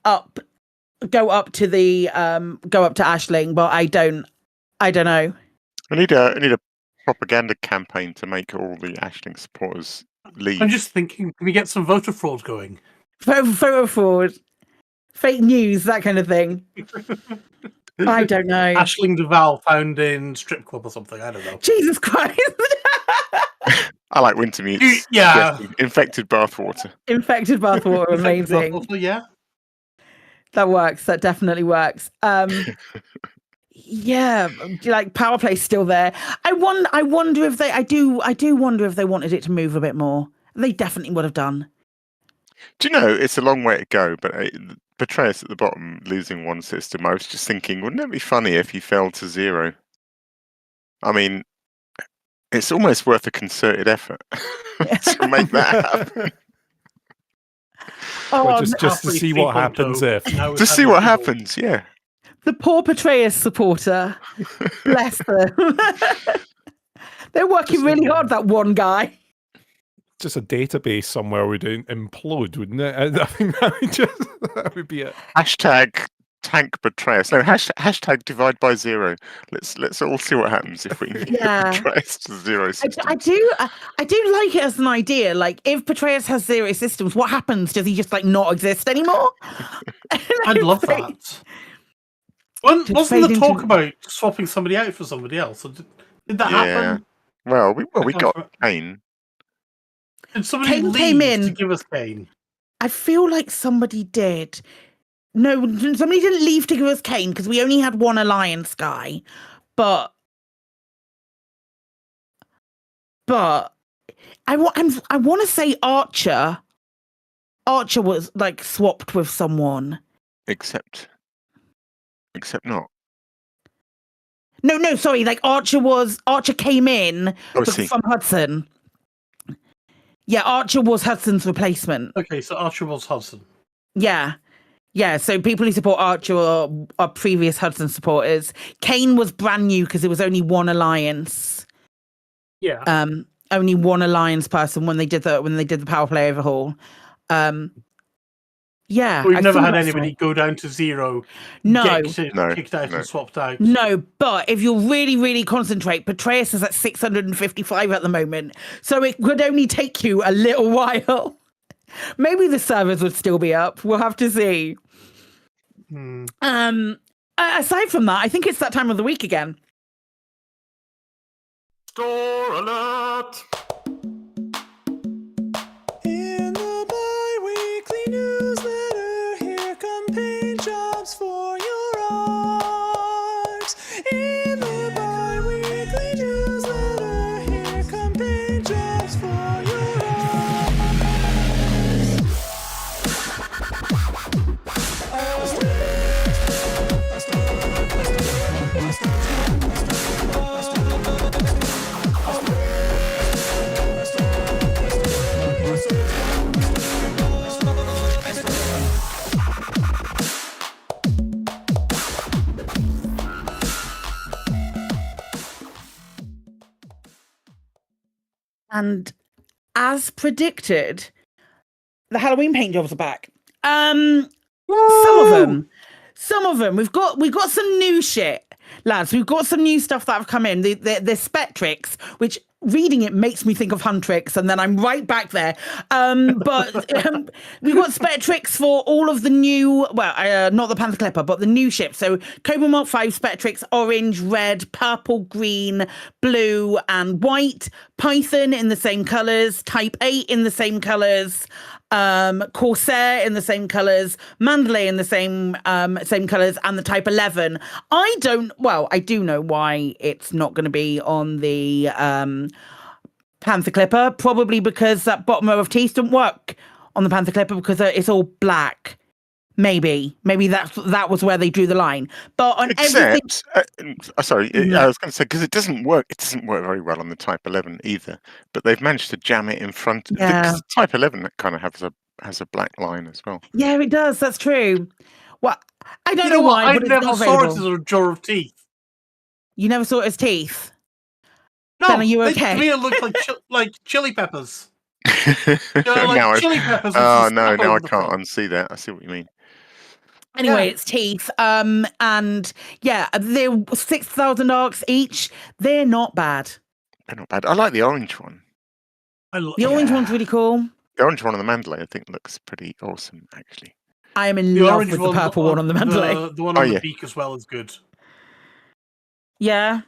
go up to Aisling. But I don't know. I need a propaganda campaign to make all the Aisling supporters leave. I'm just thinking, can we get some voter fraud going? Voter fraud. Fake news, that kind of thing. I don't know. Aisling Duval found in strip club or something. I don't know. Jesus Christ. I like Wintermute. Yeah. Infected bathwater. Infected bathwater, amazing. Bathwater, yeah. That works. That definitely works. Yeah, like Power Play's still there. I wonder if they. I do wonder if they wanted it to move a bit more. They definitely would have done. Do you know, it's a long way to go, but Betrayus at the bottom losing 1 system, I was just thinking, wouldn't it be funny if he fell to 0? I mean, it's almost worth a concerted effort to make that happen. Just to see what happens if. To see what happens, yeah. The poor Betrayus supporter. Bless them. They're working really hard, that one guy. Just a database somewhere would implode, wouldn't it? I think that would be it. Hashtag tank Betrayus. No, hashtag divide by 0. Let's all see what happens if we can get Betrayus to 0 systems. I do like it as an idea. Like, if Betrayus has 0 systems, what happens? Does he just not exist anymore? I'd love that. Wasn't the talk about swapping somebody out for somebody else? Did that happen? Well, we got Kane. Did somebody Kane leave came in to give us Kane? I feel like somebody did. No, somebody didn't leave to give us Kane because we only had one Alliance guy. But I want to say Archer. Archer was swapped with someone. Except not. No, sorry. Archer came in from Hudson. Yeah, Archer was Hudson's replacement. Okay, so Archer was Hudson. Yeah. So people who support Archer are previous Hudson supporters. Kane was brand new because it was only one Alliance. Yeah. Only one Alliance person when they did the Power Play overhaul. Yeah, We've I never think had that's anybody right. go down to 0, No. kicked out, and swapped out. No, but if you really, really concentrate, Patreus is at 655 at the moment. So it would only take you a little while. Maybe the servers would still be up. We'll have to see. Aside from that, I think it's that time of the week again. Store alert! In the bi-weekly newsletter, here come paint jobs for your art. In the bi-weekly newsletter, here come paint jobs for your And as predicted, the Halloween paint jobs are back. Some of them. We've got some new shit, lads. We've got some new stuff that have come in. The Spectrix, which reading it makes me think of Huntrix, and then I'm right back there. But we've got Spectrix for all of the new, not the Panther Clipper, but the new ships. So Cobra Mark 5 Spectrix, orange, red, purple, green, blue, and white. Python in the same colours. Type 8 in the same colours. Corsair in the same colours, Mandalay in the same colours, and the Type 11. I do know why it's not going to be on the Panther Clipper, probably because that bottom row of teeth didn't work on the Panther Clipper because it's all black. Maybe that was where they drew the line. But on everything, I was going to say because it doesn't work. It doesn't work very well on the Type 11 either. But they've managed to jam it in front. Yeah. Because the Type 11 that kind of has a black line as well. Yeah, it does. That's true. Well, I don't know why. I but never it's not saw it available. as a jar of teeth. You never saw it as teeth? No, Ben, are you okay? To me it looked like chili peppers. Now chili peppers. now I can't unsee that. I see what you mean. Anyway, it's teeth. And yeah, they're 6,000 arcs each. They're not bad. They're not bad. I like the orange one. The orange one's really cool. The orange one on the Mandalay, I think, looks pretty awesome, actually. I am in love with the purple one on the Mandalay. The one on the beak as well is good. Yeah.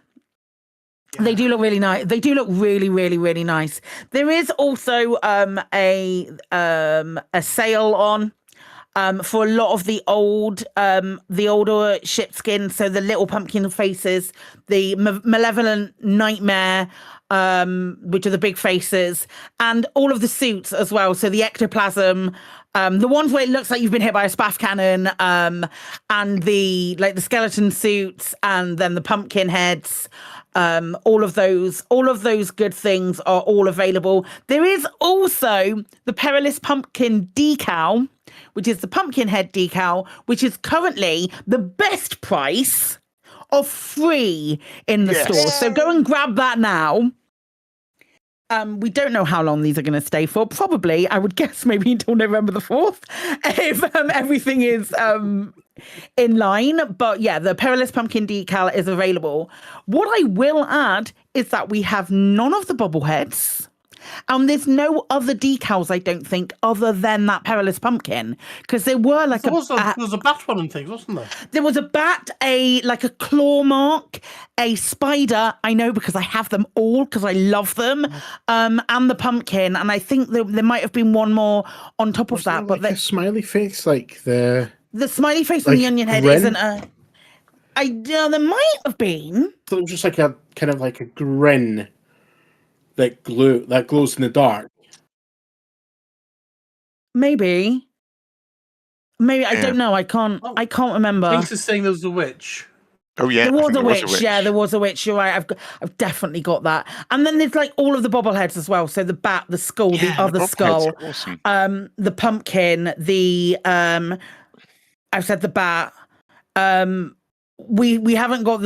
They do look really nice. They do look really, really, really nice. There is also a sale on for a lot of the older ship skins. So the little pumpkin faces, the malevolent nightmare, which are the big faces, and all of the suits as well. So the ectoplasm, the ones where it looks like you've been hit by a spaff cannon, and the skeleton suits, and then the pumpkin heads. All of those good things are all available. There is also the Perilous Pumpkin decal, which is the pumpkin head decal, which is currently the best price of free in the store. So go and grab that now. We don't know how long these are going to stay for. Probably, I would guess, maybe until November the 4th, if everything is in line. But yeah, the Perilous Pumpkin decal is available. What I will add is that we have none of the bobbleheads. There's no other decals, I don't think, other than that Perilous Pumpkin, because there were there was a bat one and things, wasn't there? There was a bat, a claw mark, a spider. I know because I have them all because I love them, and the pumpkin. And I think there might have been one more on top of that, but a smiley face, like the smiley face on the onion head grin? isn't a. There might have been. So it was just like a kind of like a grin. That glows in the dark. Maybe I don't know. I can't remember. Thanks for saying there was a witch. Oh yeah, there was a witch. Yeah, there was a witch. You're right. I've definitely got that. And then there's all of the bobbleheads as well. So the bat, the skull, the other skull, awesome. The pumpkin, the I've said the bat. We haven't got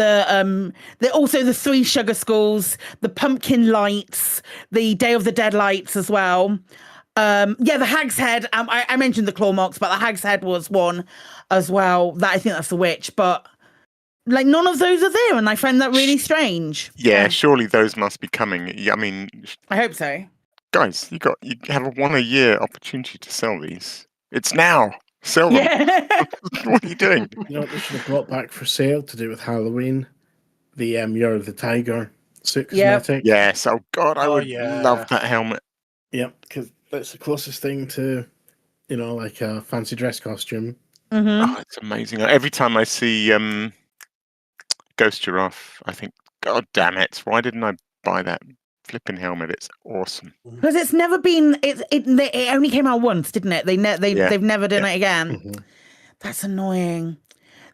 also the 3 sugar skulls, the pumpkin lights, the Day of the Dead lights as well. Yeah, the Hag's Head. I mentioned the claw marks, but the Hag's Head was one as well. That I think that's the witch, but like none of those are there, and I find that really strange. Yeah, surely those must be coming. I mean, I hope so. guys, you have a 1 a year opportunity to sell these. It's now. Sell them. Yeah. What are you doing? You know what they should have brought back for sale to do with Halloween? The Year of the Tiger suit cosmetic. Yes. Oh God, I would love that helmet. Yep, because that's the closest thing to, like a fancy dress costume. Mm-hmm. Oh, it's amazing. Every time I see Ghost Giraffe, I think, God damn it! Why didn't I buy that flipping helmet? It's awesome. Because it's never been. It only came out once, didn't it? They've never done it again. Mm-hmm. That's annoying.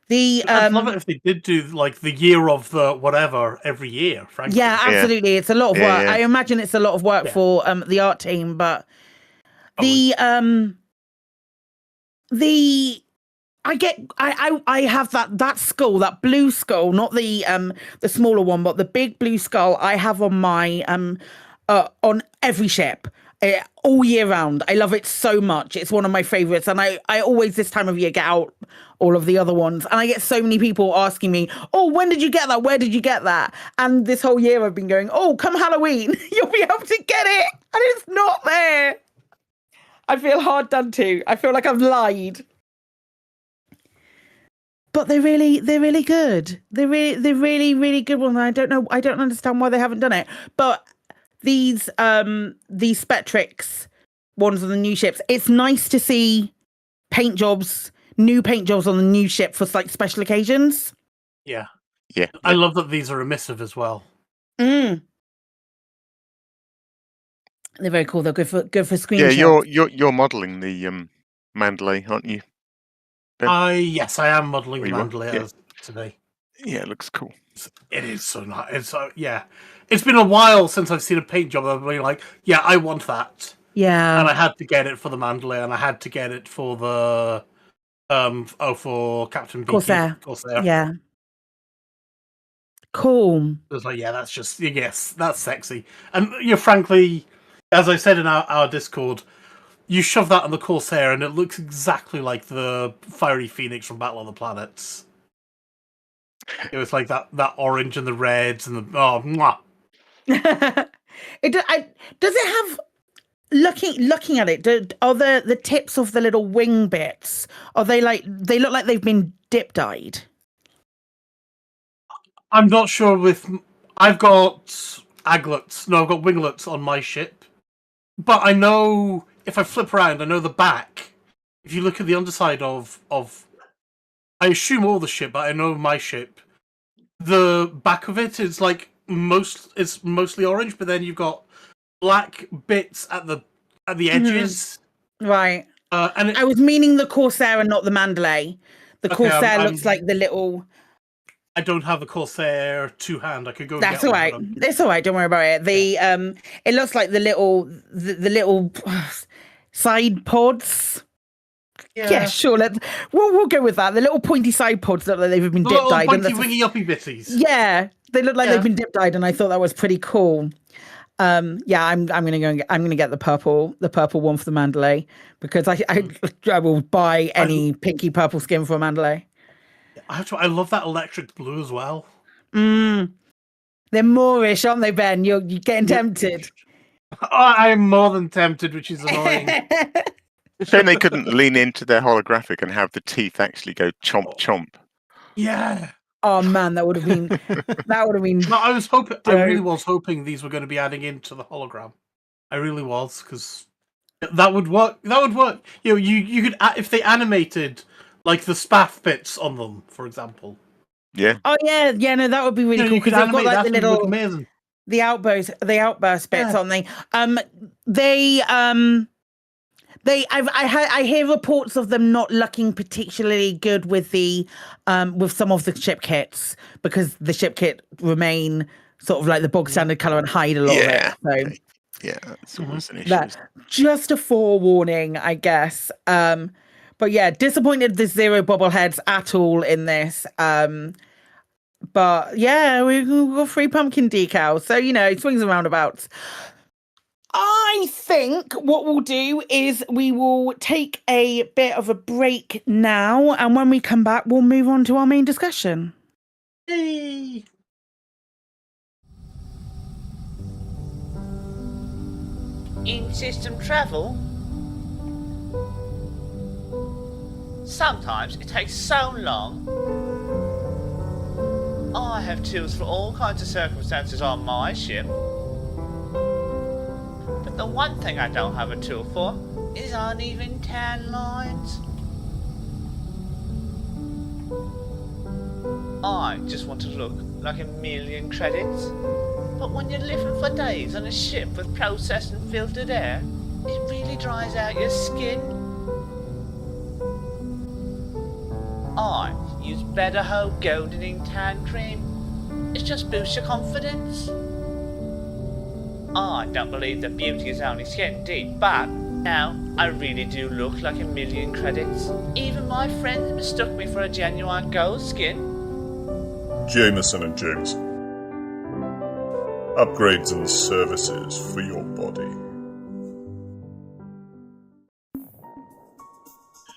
I'd love it if they did do like the year of the whatever every year. Frankly, Yeah, absolutely. It's a lot of work. Yeah. I imagine it's a lot of work for the art team, but I have that skull, that blue skull, not the smaller one, but the big blue skull I have on my on every ship. All year round. I love it so much. It's one of my favorites. And I always this time of year get out all of the other ones. And I get so many people asking me, oh, when did you get that? Where did you get that? And this whole year I've been going, oh, come Halloween, you'll be able to get it. And it's not there. I feel hard done to. I feel like I've lied. But they're really good. They're really good ones. I don't understand why they haven't done it. But these Spectrix ones on the new ships, it's nice to see new paint jobs on the new ship for like special occasions. Yeah. Yeah. I love that these are emissive as well. They're very cool. They're good for screenshots. Yeah, you're modelling the Mandalay, aren't you? Yes, I am modelling the Mandalay today. Yeah, it looks cool. It is so nice. It's it's been a while since I've seen a paint job. I've been like, yeah, I want that. Yeah. And I had to get it for the Mandalay, and I had to get it for the for Captain Corsair. Corsair. Yeah. Cool. It was like, yeah, that's just that's sexy. And frankly, as I said in our Discord, you shove that on the Corsair, and it looks exactly like the Fiery Phoenix from Battle of the Planets. It was like that orange and the reds and the mwah. Does it have looking at it? Are the tips of the little wing bits? Are they look like they've been dip dyed? I'm not sure. I've got aglets. No, I've got winglets on my ship. But I know if I flip around, I know the back. If you look at the underside of I assume all the ship, but I know my ship. The back of it is like it's mostly orange, but then you've got black bits at the edges. Right. And I was meaning the Corsair and not the Mandalay. The Corsair looks like the little. I don't have a Corsair to hand. I could go. That's all right. It's all right. Don't worry about it. It looks like the little side pods. Yeah, sure. We'll go with that. The little pointy side pods that they've been dip dyed. Pointy wingy uppy bitties. Yeah, they look like they've been dip dyed, and I thought that was pretty cool. Yeah, I'm gonna get the purple one for the Mandalay because I will buy any pinky purple skin for a Mandalay. I love that electric blue as well. They're Moorish, aren't they, Ben? You're getting tempted. I'm more than tempted, which is annoying. Shame they couldn't lean into their holographic and have the teeth actually go chomp chomp. Yeah. Oh man, that would have been. No, I was hoping. I really was hoping these were going to be adding into the hologram. I really was because that would work. That would work. You could if they animated like the spaff bits on them, for example. Yeah. Oh yeah. No, that would be really cool because they've got like the little amazing. the outburst bits, aren't they? I hear reports of them not looking particularly good with the with some of the ship kits because the ship kit remain sort of like the bog standard color and hide a lot of it. So yeah, that's always an issue. That, just a forewarning, I guess. But yeah, disappointed there's zero bobbleheads at all in this. But yeah, we've got free pumpkin decals, so it swings and roundabouts. I think what we'll do is we will take a bit of a break now, and when we come back, we'll move on to our main discussion. Yay! In-system travel? Sometimes it takes so long. I have tools for all kinds of circumstances on my ship. But the one thing I don't have a tool for is uneven tan lines. I just want to look like a million credits. But when you're living for days on a ship with processed and filtered air, it really dries out your skin. I use Better Hope Goldening Tan Cream. It just boosts your confidence. I don't believe that beauty is only skin deep, but now I really do look like a million credits. Even my friends mistook me for a genuine gold skin. Jameson and James. Upgrades and services for your body.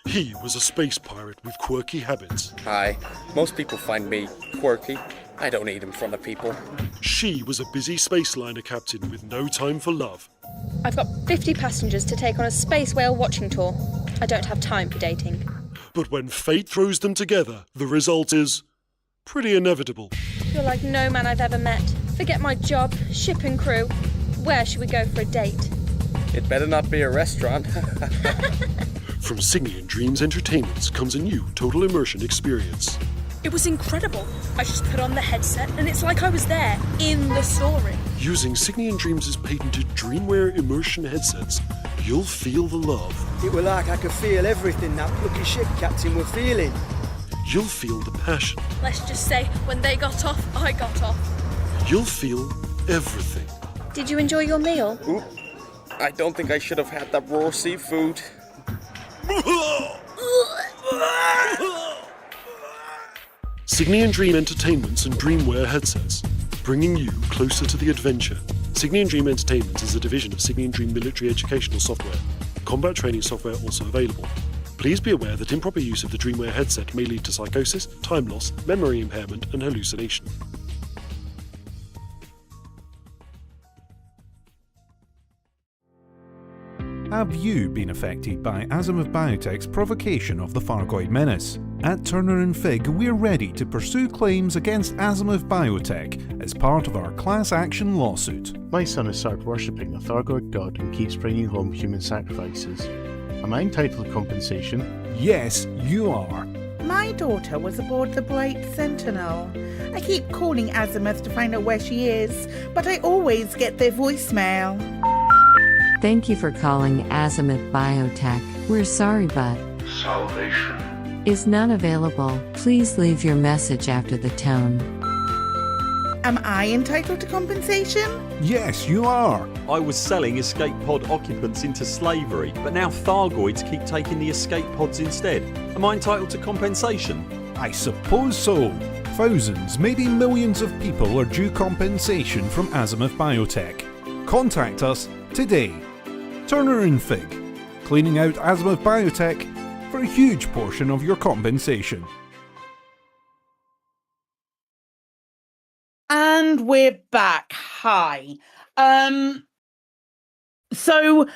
He was a space pirate with quirky habits. Hi. Most people find me quirky. I don't eat in front of people. She was a busy space liner captain with no time for love. I've got 50 passengers to take on a space whale watching tour. I don't have time for dating. But when fate throws them together, the result is pretty inevitable. You're like no man I've ever met. Forget my job, ship and crew. Where should we go for a date? It better not be a restaurant. From Signian Dreams Entertainments comes a new total immersion experience. It was incredible. I just put on the headset and it's like I was there, in the story. Using Signian Dreams' patented Dreamwear immersion headsets, you'll feel the love. It were like I could feel everything that plucky ship captain were feeling. You'll feel the passion. Let's just say, when they got off, I got off. You'll feel everything. Did you enjoy your meal? Oop. I don't think I should have had that raw seafood. Signian Dream Entertainments and Dreamwear headsets, bringing you closer to the adventure. Signian Dream Entertainment is a division of Signian Dream military educational software. Combat training software also available. Please be aware that improper use of the Dreamwear headset may lead to psychosis, time loss, memory impairment, and hallucination. Have you been affected by Azimuth Biotech's provocation of the Fargoid menace? At Turner & Fig, we're ready to pursue claims against Azimuth Biotech as part of our class action lawsuit. My son has started worshipping the Thargoid god and keeps bringing home human sacrifices. Am I entitled to compensation? Yes, you are. My daughter was aboard the Bright Sentinel. I keep calling Azimuth to find out where she is, but I always get their voicemail. Thank you for calling Azimuth Biotech. We're sorry, but Salvation is not available. Please leave your message after the tone. Am I entitled to compensation? Yes, you are. I was selling escape pod occupants into slavery, but now Thargoids keep taking the escape pods instead. Am I entitled to compensation? I suppose so. Thousands, maybe millions of people are due compensation from Azimuth Biotech. Contact us today. Turner & Fig, cleaning out Azimuth Biotech for a huge portion of your compensation. And we're back. Hi. So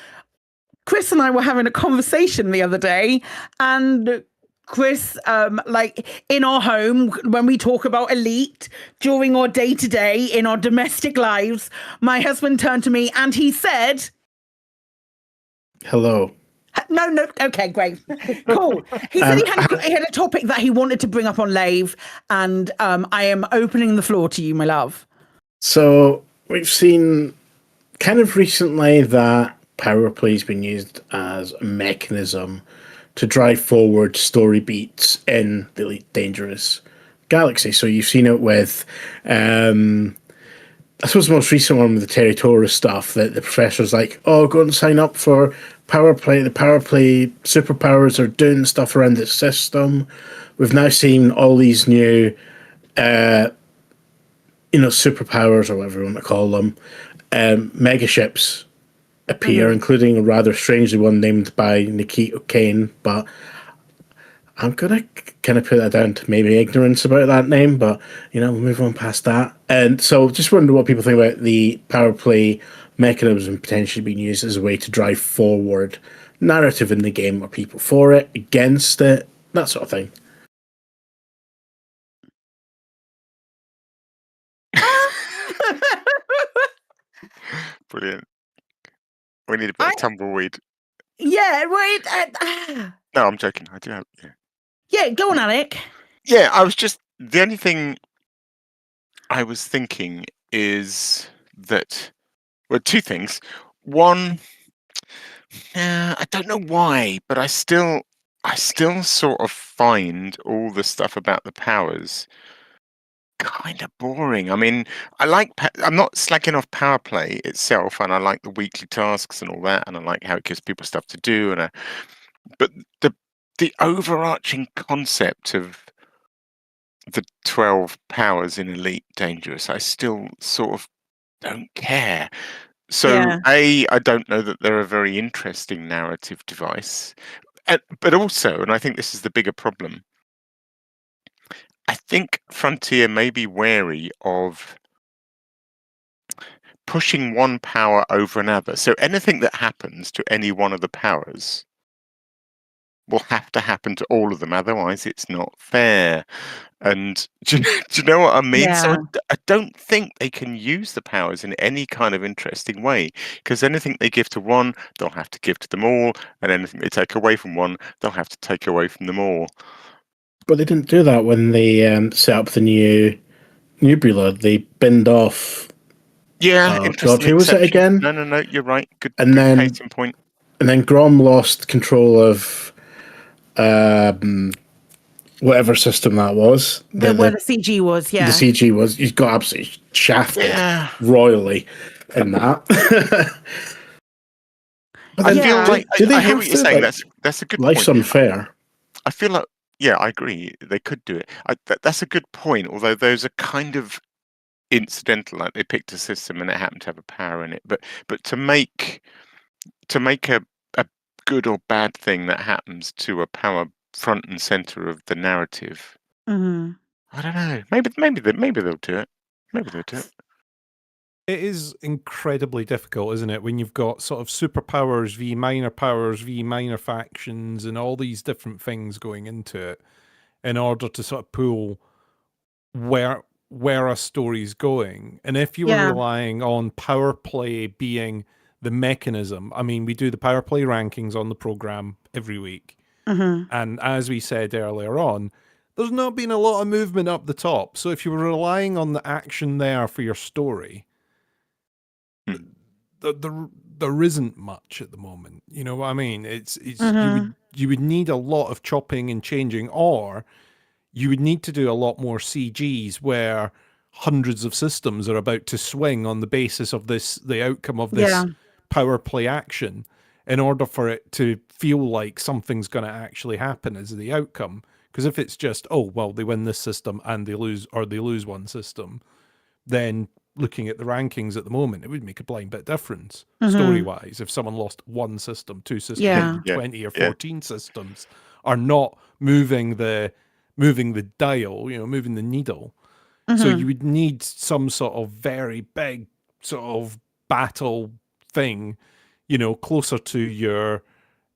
Chris and I were having a conversation the other day, and Chris, like in our home, when we talk about Elite during our day-to-day in our domestic lives, my husband turned to me and he said, hello. No, okay, great. Cool. He said he had a topic that he wanted to bring up on Lave, and I am opening the floor to you, my love. So we've seen kind of recently that power play's been used as a mechanism to drive forward story beats in the Elite Dangerous galaxy. So you've seen it with, I suppose the most recent one with the Territoris stuff, that the professor's like, oh, go and sign up for power play. The power play superpowers are doing stuff around the system. We've now seen all these new, superpowers, or whatever you want to call them, mega ships appear, including a rather strangely one named by Nikita Kane, but I'm gonna kind of put that down to maybe ignorance about that name, but we'll move on past that. And so, just wonder what people think about the power play mechanism potentially being used as a way to drive forward narrative in the game. Are people for it, against it, that sort of thing? Brilliant. We need a bit of tumbleweed. Yeah, wait. No, I'm joking. I do have. Yeah, go on, Alec. Yeah, I was just the only thing I was thinking is that two things. One, I don't know why, but I still sort of find all the stuff about the powers kind of boring. I mean, I'm not slacking off power play itself, and I like the weekly tasks and all that, and I like how it gives people stuff to do, but the overarching concept of the 12 powers in Elite Dangerous, I still sort of don't care. So, I don't know that they're a very interesting narrative device. But also, and I think this is the bigger problem, I think Frontier may be wary of pushing one power over another. So anything that happens to any one of the powers will have to happen to all of them, otherwise it's not fair. And do you know what I mean? So I don't think they can use the powers in any kind of interesting way, because anything they give to one, they'll have to give to them all, and anything they take away from one, they'll have to take away from them all. But they didn't do that when they set up the new Nebula. They binned off. Yeah, God, who was it again? No, you're right. Good case in point. And then Grom lost control of whatever system that was. The CG was, yeah. The CG was. You got absolutely shafted royally in that. I feel like I hear what you're saying. That's a good point. Life's unfair. I feel like, yeah, I agree. They could do it. That's a good point. Although those are kind of incidental. Like they picked a system and it happened to have a power in it. But to make a good or bad thing that happens to a power front and center of the narrative, I don't know. Maybe they'll do it. Maybe they'll do it. It is incredibly difficult, isn't it, when you've got sort of superpowers v minor powers v minor factions and all these different things going into it in order to sort of pull where a story's going. And if you were relying on power play being the mechanism, I mean, we do the power play rankings on the program every week. And as we said earlier on, there's not been a lot of movement up the top. So if you were relying on the action there for your story, there isn't much at the moment. You know what I mean? It's you would need a lot of chopping and changing, or you would need to do a lot more CGs where hundreds of systems are about to swing on the basis of the outcome of this power play action, in order for it to feel like something's going to actually happen as the outcome. Because if it's just, oh, well, they win this system and they lose one system, then looking at the rankings at the moment, it would make a blind bit difference story-wise. If someone lost one system, two systems, 20 or 14 systems are not moving the dial, moving the needle. So you would need some sort of very big sort of battle thing, closer to your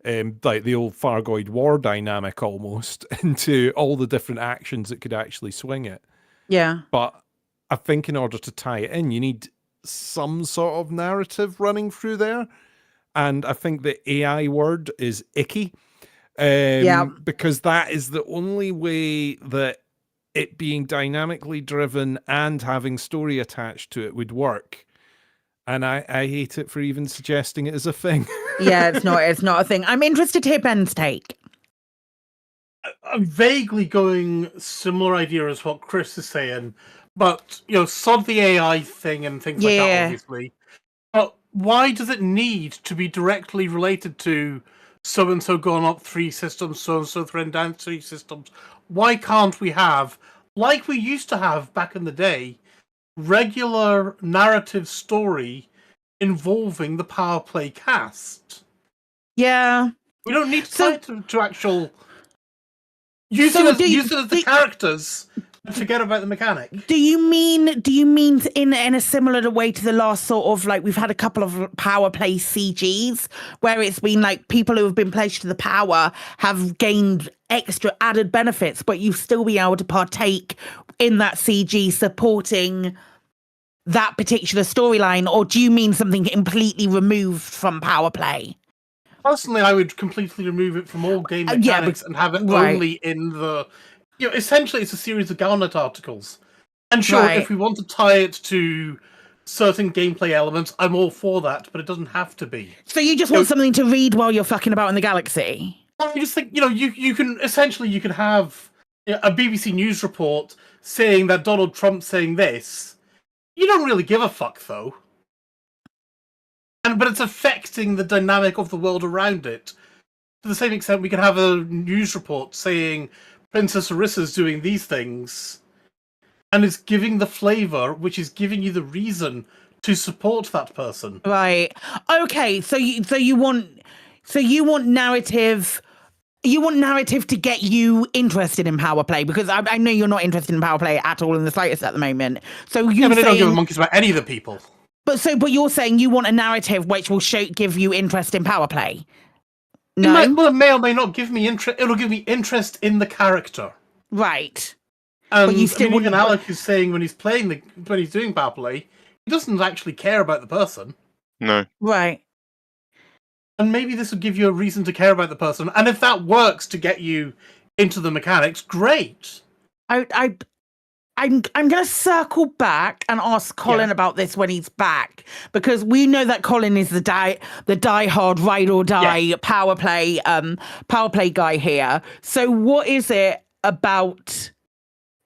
like the old Fargoid war dynamic almost, into all the different actions that could actually swing it. Yeah. But I think in order to tie it in, you need some sort of narrative running through there. And I think the AI word is icky. Because that is the only way that it being dynamically driven and having story attached to it would work. And I hate it for even suggesting it as a thing. Yeah, it's not a thing. I'm interested to hear Ben's take. I'm vaguely going similar idea as what Chris is saying, but sod the AI thing and things like that, obviously. But why does it need to be directly related to so and so going up 3 systems, so and so throwing down 3 systems? Why can't we have, like we used to have back in the day, regular narrative story involving the power play cast. Yeah. We don't need to tie it to actual... Use it as the characters and forget about the mechanic. Do you mean in a similar way to the last sort of, like, we've had a couple of power play CGs where it's been like people who have been pledged to the power have gained extra added benefits, but you still be able to partake in that CG supporting that particular storyline? Or do you mean something completely removed from power play? Personally, I would completely remove it from all game mechanics and have it only in the... essentially, it's a series of Galnet articles. And sure, if we want to tie it to certain gameplay elements, I'm all for that, but it doesn't have to be. So you just want something to read while you're fucking about in the galaxy? I just think, you can have a BBC News report saying that Donald Trump's saying this. You don't really give a fuck, though. But it's affecting the dynamic of the world around it. To the same extent, we can have a news report saying Princess Orissa's doing these things, and it's giving the flavor, which is giving you the reason to support that person. Right. Okay. So you want narrative. You want narrative to get you interested in power play, because I know you're not interested in power play at all in the slightest at the moment. So but they don't give a monkeys about any of the people. But you're saying you want a narrative which will give you interest in power play. No, it may or may not give me interest. It'll give me interest in the character. Right. But you still even Alec is saying when he's doing power play, he doesn't actually care about the person. No. Right. And maybe this would give you a reason to care about the person. And if that works to get you into the mechanics, great. I'm going to circle back and ask Colin about this when he's back, because we know that Colin is the die-hard ride or die power play guy here. So what is it about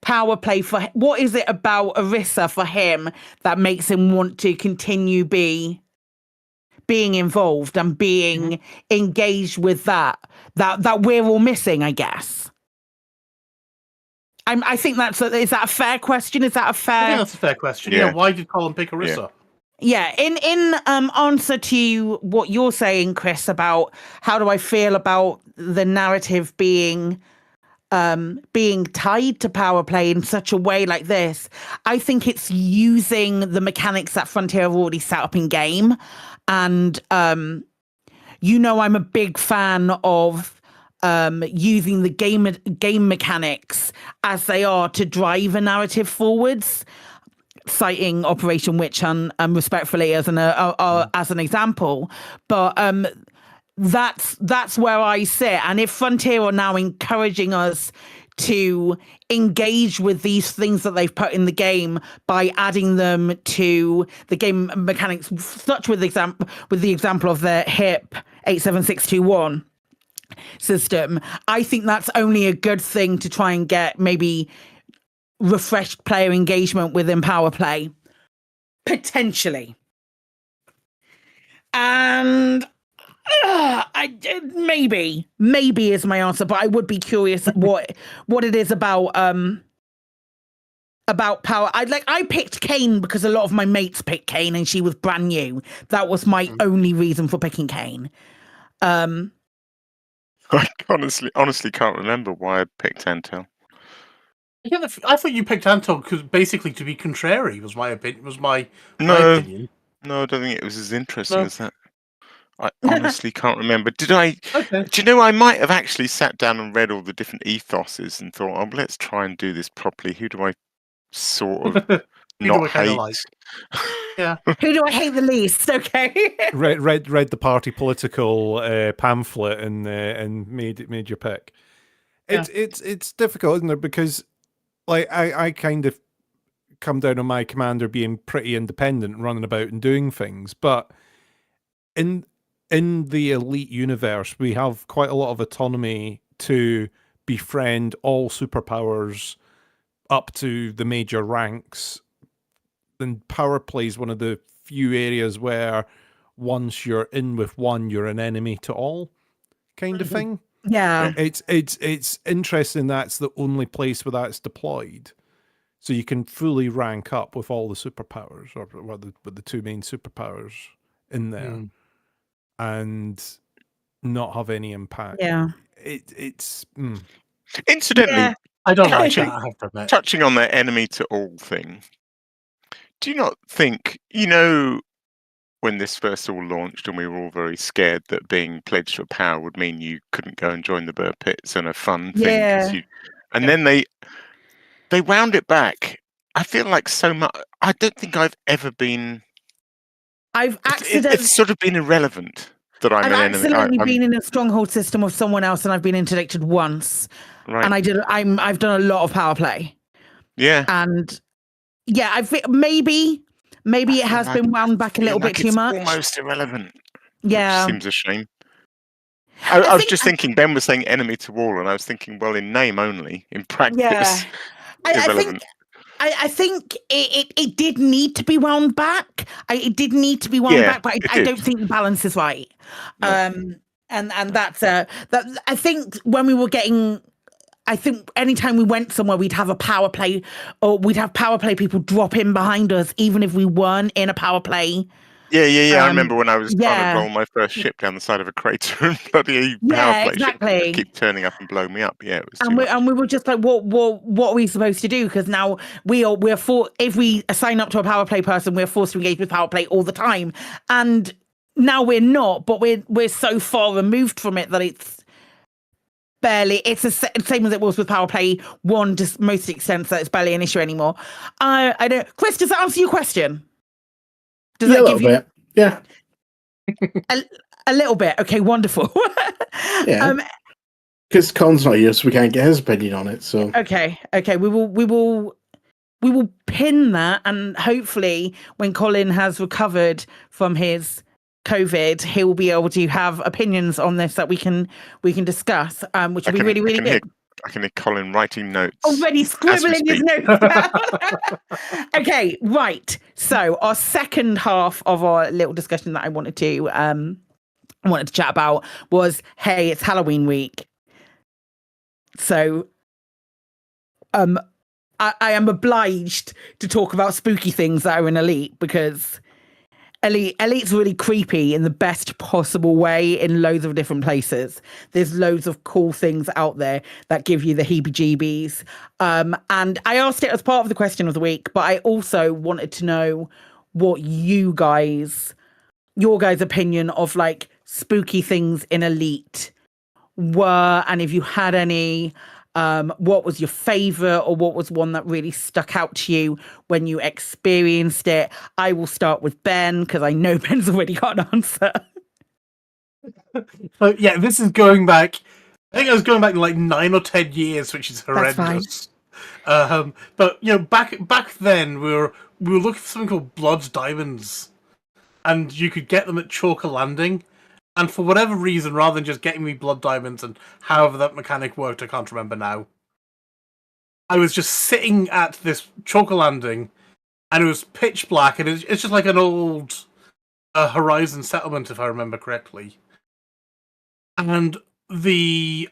power play what is it about Orissa for him that makes him want to continue being involved and being engaged with that we're all missing, I guess? I think is that a fair question? Is that a fair... I think that's a fair question. Yeah. Why did Colin pick Orissa? Yeah. In answer to what you're saying, Chris, about how do I feel about the narrative being tied to power play in such a way like this, I think it's using the mechanics that Frontier have already set up in game. And I'm a big fan of using the game mechanics as they are to drive a narrative forwards, citing Operation Witch Hunt respectfully as an example. But that's where I sit. And if Frontier are now encouraging us to engage with these things that they've put in the game by adding them to the game mechanics, such with the example of the HIP 87621 system, I think that's only a good thing to try and get maybe refreshed player engagement within power play, potentially. And maybe is my answer, but I would be curious what it is about power. I picked Kane because a lot of my mates picked Kane and she was brand new. That was my only reason for picking Kane. I honestly can't remember why I picked Antel. Yeah, I thought you picked Antel because basically to be contrary was my opinion. No, I don't think it was as interesting as that. I honestly can't remember. Did I? Okay. Do you know, I might have actually sat down and read all the different ethoses and thought, oh, let's try and do this properly. Who do I sort of not hate? Like? Yeah. Who do I hate the least? Okay. read the party political pamphlet and made your pick. It's difficult, isn't it? Because like I kind of come down on my commander being pretty independent and running about and doing things, but in the elite universe, we have quite a lot of autonomy to befriend all superpowers up to the major ranks. And power play is one of the few areas where once you're in with one, you're an enemy to all, kind of thing. Yeah. It's interesting that's the only place where that's deployed. So you can fully rank up with all the superpowers, or with the two main superpowers in there and not have any impact. Yeah. It's Incidentally, Yeah. I don't like touching, that, I have to admit. touching on that enemy to all thing, do you not think, when this first all launched and we were all very scared that being pledged to a power would mean you couldn't go and join the Burr Pits and a fun thing, then they wound it back. I feel like so much. I don't think I've ever been. It's sort of been irrelevant that I'm I've an enemy. accidentally been in a stronghold system of someone else, and I've been interdicted once. Right. And I've done a lot of power play. Yeah. And yeah, maybe it has been wound back a little bit too much. It's almost irrelevant. Yeah. Which seems a shame. I was just thinking, Ben was saying enemy to all, and I was thinking, well, in name only, in practice, irrelevant. I think it did need to be wound back. It did need to be wound back, but I don't think the balance is right. No. And that's that. I think when we were getting. I think anytime we went somewhere, we'd have a power play, or we'd have power play people drop in behind us, even if we weren't in a power play. Yeah. I remember when I was trying to roll my first ship down the side of a crater, and bloody power play exactly. ship keep turning up and blow me up. Yeah, it was and we were just like, what are we supposed to do? Because now we're if we sign up to a power play person, we're forced to engage with power play all the time, and now we're not. But we're so far removed from it that it's. Barely, it's the same as it was with Power Play 1, just most extent that it's barely an issue anymore. I don't. Chris, does that answer your question? Does that give you bit. Yeah, a little bit? Okay, wonderful. Yeah, because Colin's not here, so we can't get his opinion on it. So okay, we will pin that, and hopefully, when Colin has recovered from his COVID, he'll be able to have opinions on this that we can discuss, which will be really, really good. I can hear Colin writing notes. Already scribbling his notes down. Okay, right. So our second half of our little discussion that I wanted to chat about was, hey, it's Halloween week. So I am obliged to talk about spooky things that are in Elite, because Elite's really creepy in the best possible way in loads of different places. There's loads of cool things out there that give you the heebie-jeebies. And I asked it as part of the question of the week, but I also wanted to know what your guys' opinion of like spooky things in Elite were, and if you had any. What was your favorite, or what was one that really stuck out to you when you experienced it? I will start with Ben, because I know Ben's already got an answer. So yeah, this is going back. I think I was going back like 9 or 10 years, which is horrendous. But back then we were looking for something called Blood Diamonds, and you could get them at Chalker Landing. And for whatever reason, rather than just getting me Blood Diamonds, and however that mechanic worked, I can't remember now, I was just sitting at this Chalker Landing, and it was pitch black, and it's just like an old Horizon settlement, if I remember correctly. And the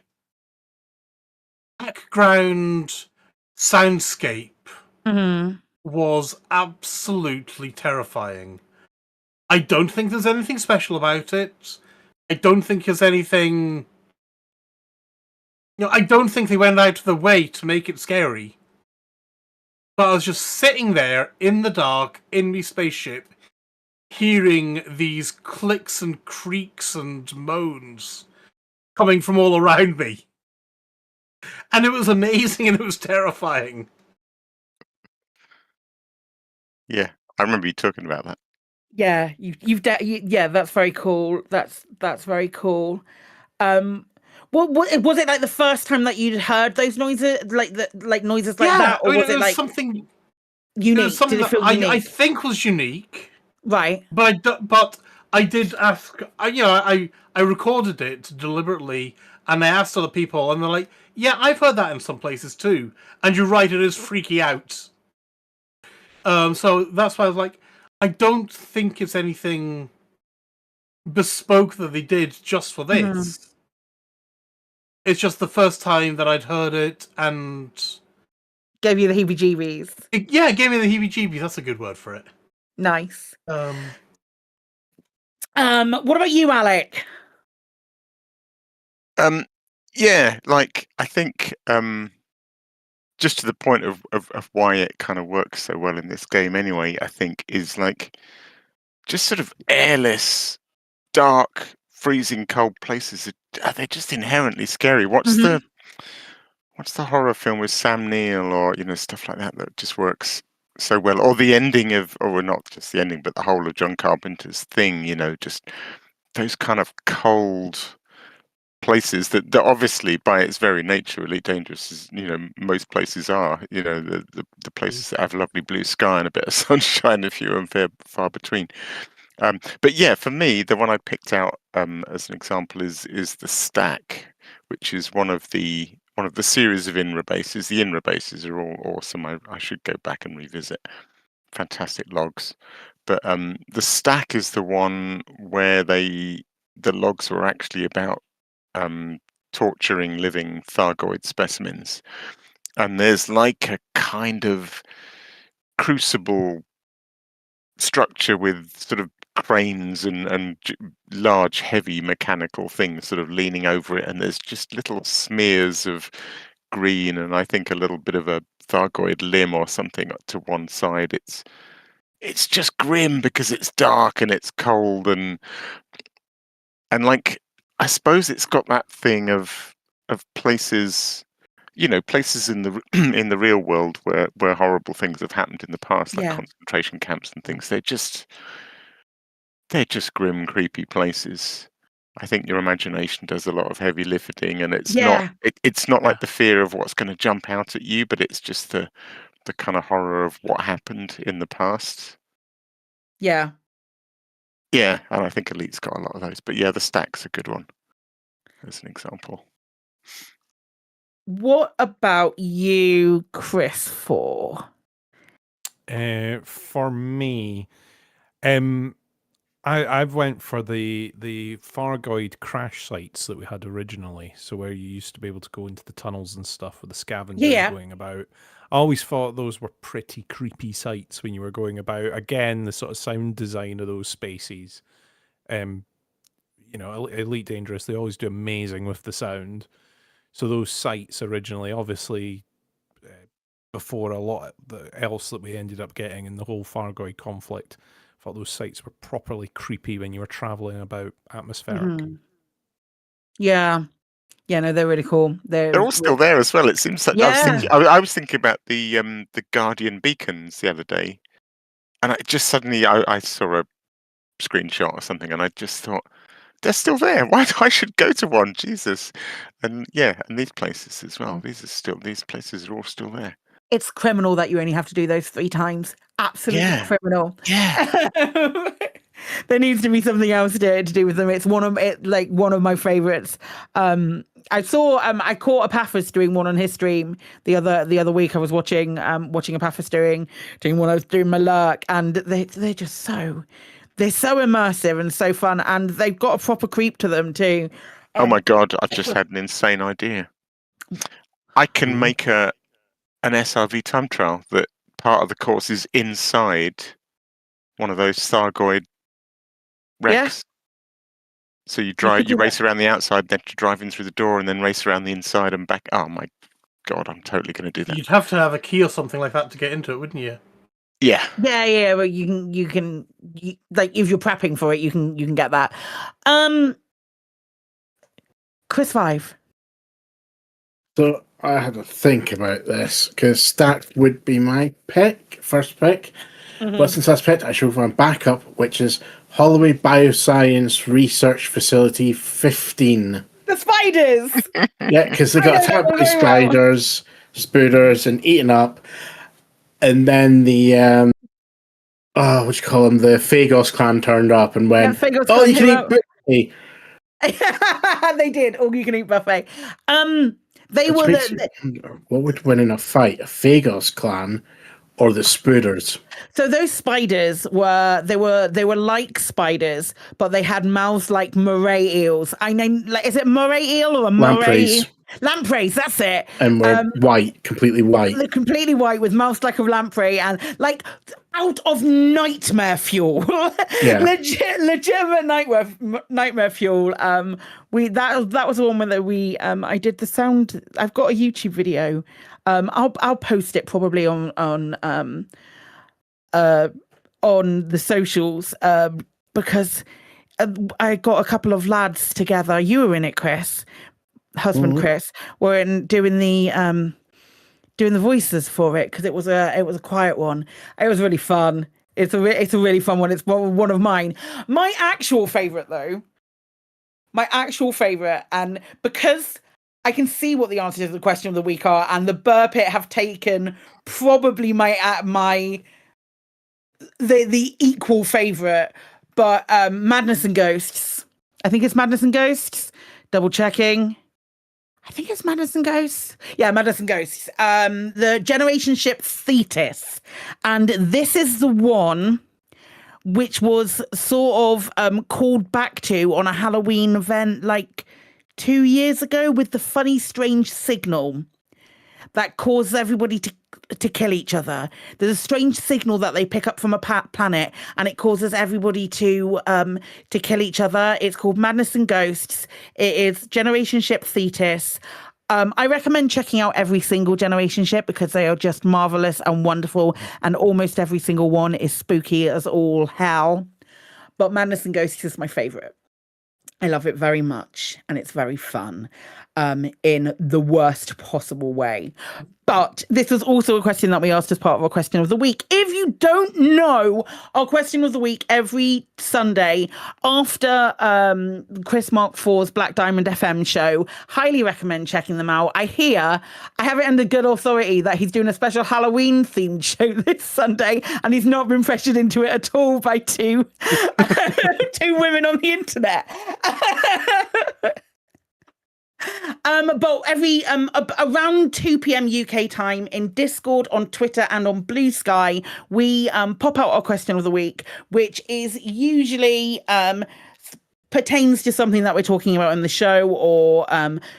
background soundscape was absolutely terrifying. I don't think there's anything special about it. I don't think there's anything. I don't think they went out of the way to make it scary. But I was just sitting there in the dark in my spaceship, hearing these clicks and creaks and moans coming from all around me. And it was amazing, and it was terrifying. Yeah, I remember you talking about that. Yeah, yeah, that's very cool. That's very cool. What was it like the first time that you'd heard those noises, like noises like that, or was it like something unique? Something Did it feel that unique? I think was unique, right? But I did ask. I recorded it deliberately, and I asked other people, and they're like, "Yeah, I've heard that in some places too." And you're right, it is freaky out. So that's why I was like, I don't think it's anything bespoke that they did just for this. It's just the first time that I'd heard it, and gave you the heebie-jeebies. It gave me the heebie-jeebies. That's a good word for it. Nice. What about you, Alec? Yeah, like I think just to the point of why it kind of works so well in this game anyway, I think is like just sort of airless, dark, freezing cold places they're just inherently scary. What's the horror film with Sam Neill or stuff like that that just works so well? Or the ending of, or not just the ending, but the whole of John Carpenter's Thing, just those kind of cold places that obviously by its very nature really dangerous, as most places are. The places that have lovely blue sky and a bit of sunshine, if few and far between. But yeah, for me, the one I picked out as an example is the Stack, which is one of the series of INRA bases. The INRA bases are all awesome. I should go back and revisit. Fantastic logs. But the Stack is the one where the logs were actually about torturing living Thargoid specimens. And there's like a kind of crucible structure with sort of cranes and large, heavy mechanical things sort of leaning over it. And there's just little smears of green and I think a little bit of a Thargoid limb or something to one side. It's just grim because it's dark and it's cold and like I suppose it's got that thing of places, places in the in the real world where horrible things have happened in the past, like concentration camps and things. They're just grim, creepy places. I think your imagination does a lot of heavy lifting, and it's not like the fear of what's going to jump out at you, but it's just the kind of horror of what happened in the past. Yeah. Yeah, and I think Elite's got a lot of those. But yeah, the Stack's a good one as an example. What about you, Chris? For me, I've went for the Thargoid crash sites that we had originally. So where you used to be able to go into the tunnels and stuff with the scavengers going about. I always thought those were pretty creepy sites when you were going about. Again, the sort of sound design of those spaces. Elite Dangerous, they always do amazing with the sound. So those sites originally, obviously, before a lot else that we ended up getting in the whole Thargoid conflict, I thought those sites were properly creepy when you were traveling about atmospheric. Yeah, no, they're really cool. They're all still there as well. It seems like I was thinking about the Guardian beacons the other day, and I just suddenly I saw a screenshot or something, and I just thought they're still there. I should go to one, Jesus. And and these places as well. These places are all still there. It's criminal that you only have to do those 3 times. Absolutely criminal. Yeah. There needs to be something else to do with them. It's one of my favorites. I caught Epaphras doing one on his stream the other week. I was watching Epaphras doing one. I was doing my lurk, and they're just so immersive and so fun, and they've got a proper creep to them too. Oh my god! I've just had an insane idea. I can make an SRV time trial that part of the course is inside one of those Thargoid wrecks. So you race around the outside, then you drive in through the door, and then race around the inside and back. Oh my god! I'm totally going to do that. You'd have to have a key or something like that to get into it, wouldn't you? Yeah. But you can if you're prepping for it, you can get that. Chris 5. So I had to think about this because Stack would be my first pick. But since that's picked, I should run backup, which is Holloway Bioscience Research Facility 15. The spiders! Yeah, because they got attacked by spiders, spooders, and eaten up. And then the what you call them? The Phagos clan turned up and went, you can eat buffet. They did. All you can eat buffet. What would win in a fight? A Phagos clan or the spooders? So those spiders were like spiders, but they had mouths like moray eels. Is it moray eel or a moray? Lampreys, that's it. And we're white, completely white. They're completely white with mouths like a lamprey and like out of nightmare fuel. Yeah. Legitimate nightmare fuel. That was the one where I did the sound. I've got a YouTube video. I'll post it probably on the socials because I got a couple of lads together. You were in it, Chris. Husband Chris, were in doing the voices for it because it was a quiet one. It was really fun. It's a really fun one. It's one of mine. My actual favorite, and because I can see what the answers to the question of the week are, and the Burr Pit have taken probably the equal favorite, but Madness and Ghosts. I think it's Madness and Ghosts. Double checking. I think it's Madness and Ghosts. Yeah, Madness and Ghosts. The Generation Ship Thetis. And this is the one which was sort of called back to on a Halloween event like 2 years ago with the funny, strange signal that causes everybody to kill each other. There's a strange signal that they pick up from a planet, and it causes everybody to kill each other. It's called Madness and Ghosts. It is Generation Ship Thetis. I recommend checking out every single Generation Ship because they are just marvelous and wonderful, and almost every single one is spooky as all hell. But Madness and Ghosts is my favorite. I love it very much, and it's very fun in the worst possible way. But this was also a question that we asked as part of our question of the week. If you don't know our question of the week every Sunday after Chris Mark IV's Black Diamond FM show, highly recommend checking them out. I have it under good authority that he's doing a special Halloween themed show this Sunday, and he's not been pressured into it at all by two women on the internet. But every around 2 p.m. UK time in Discord, on Twitter, and on Blue Sky, we pop out our question of the week, which is usually pertains to something that we're talking about in the show, or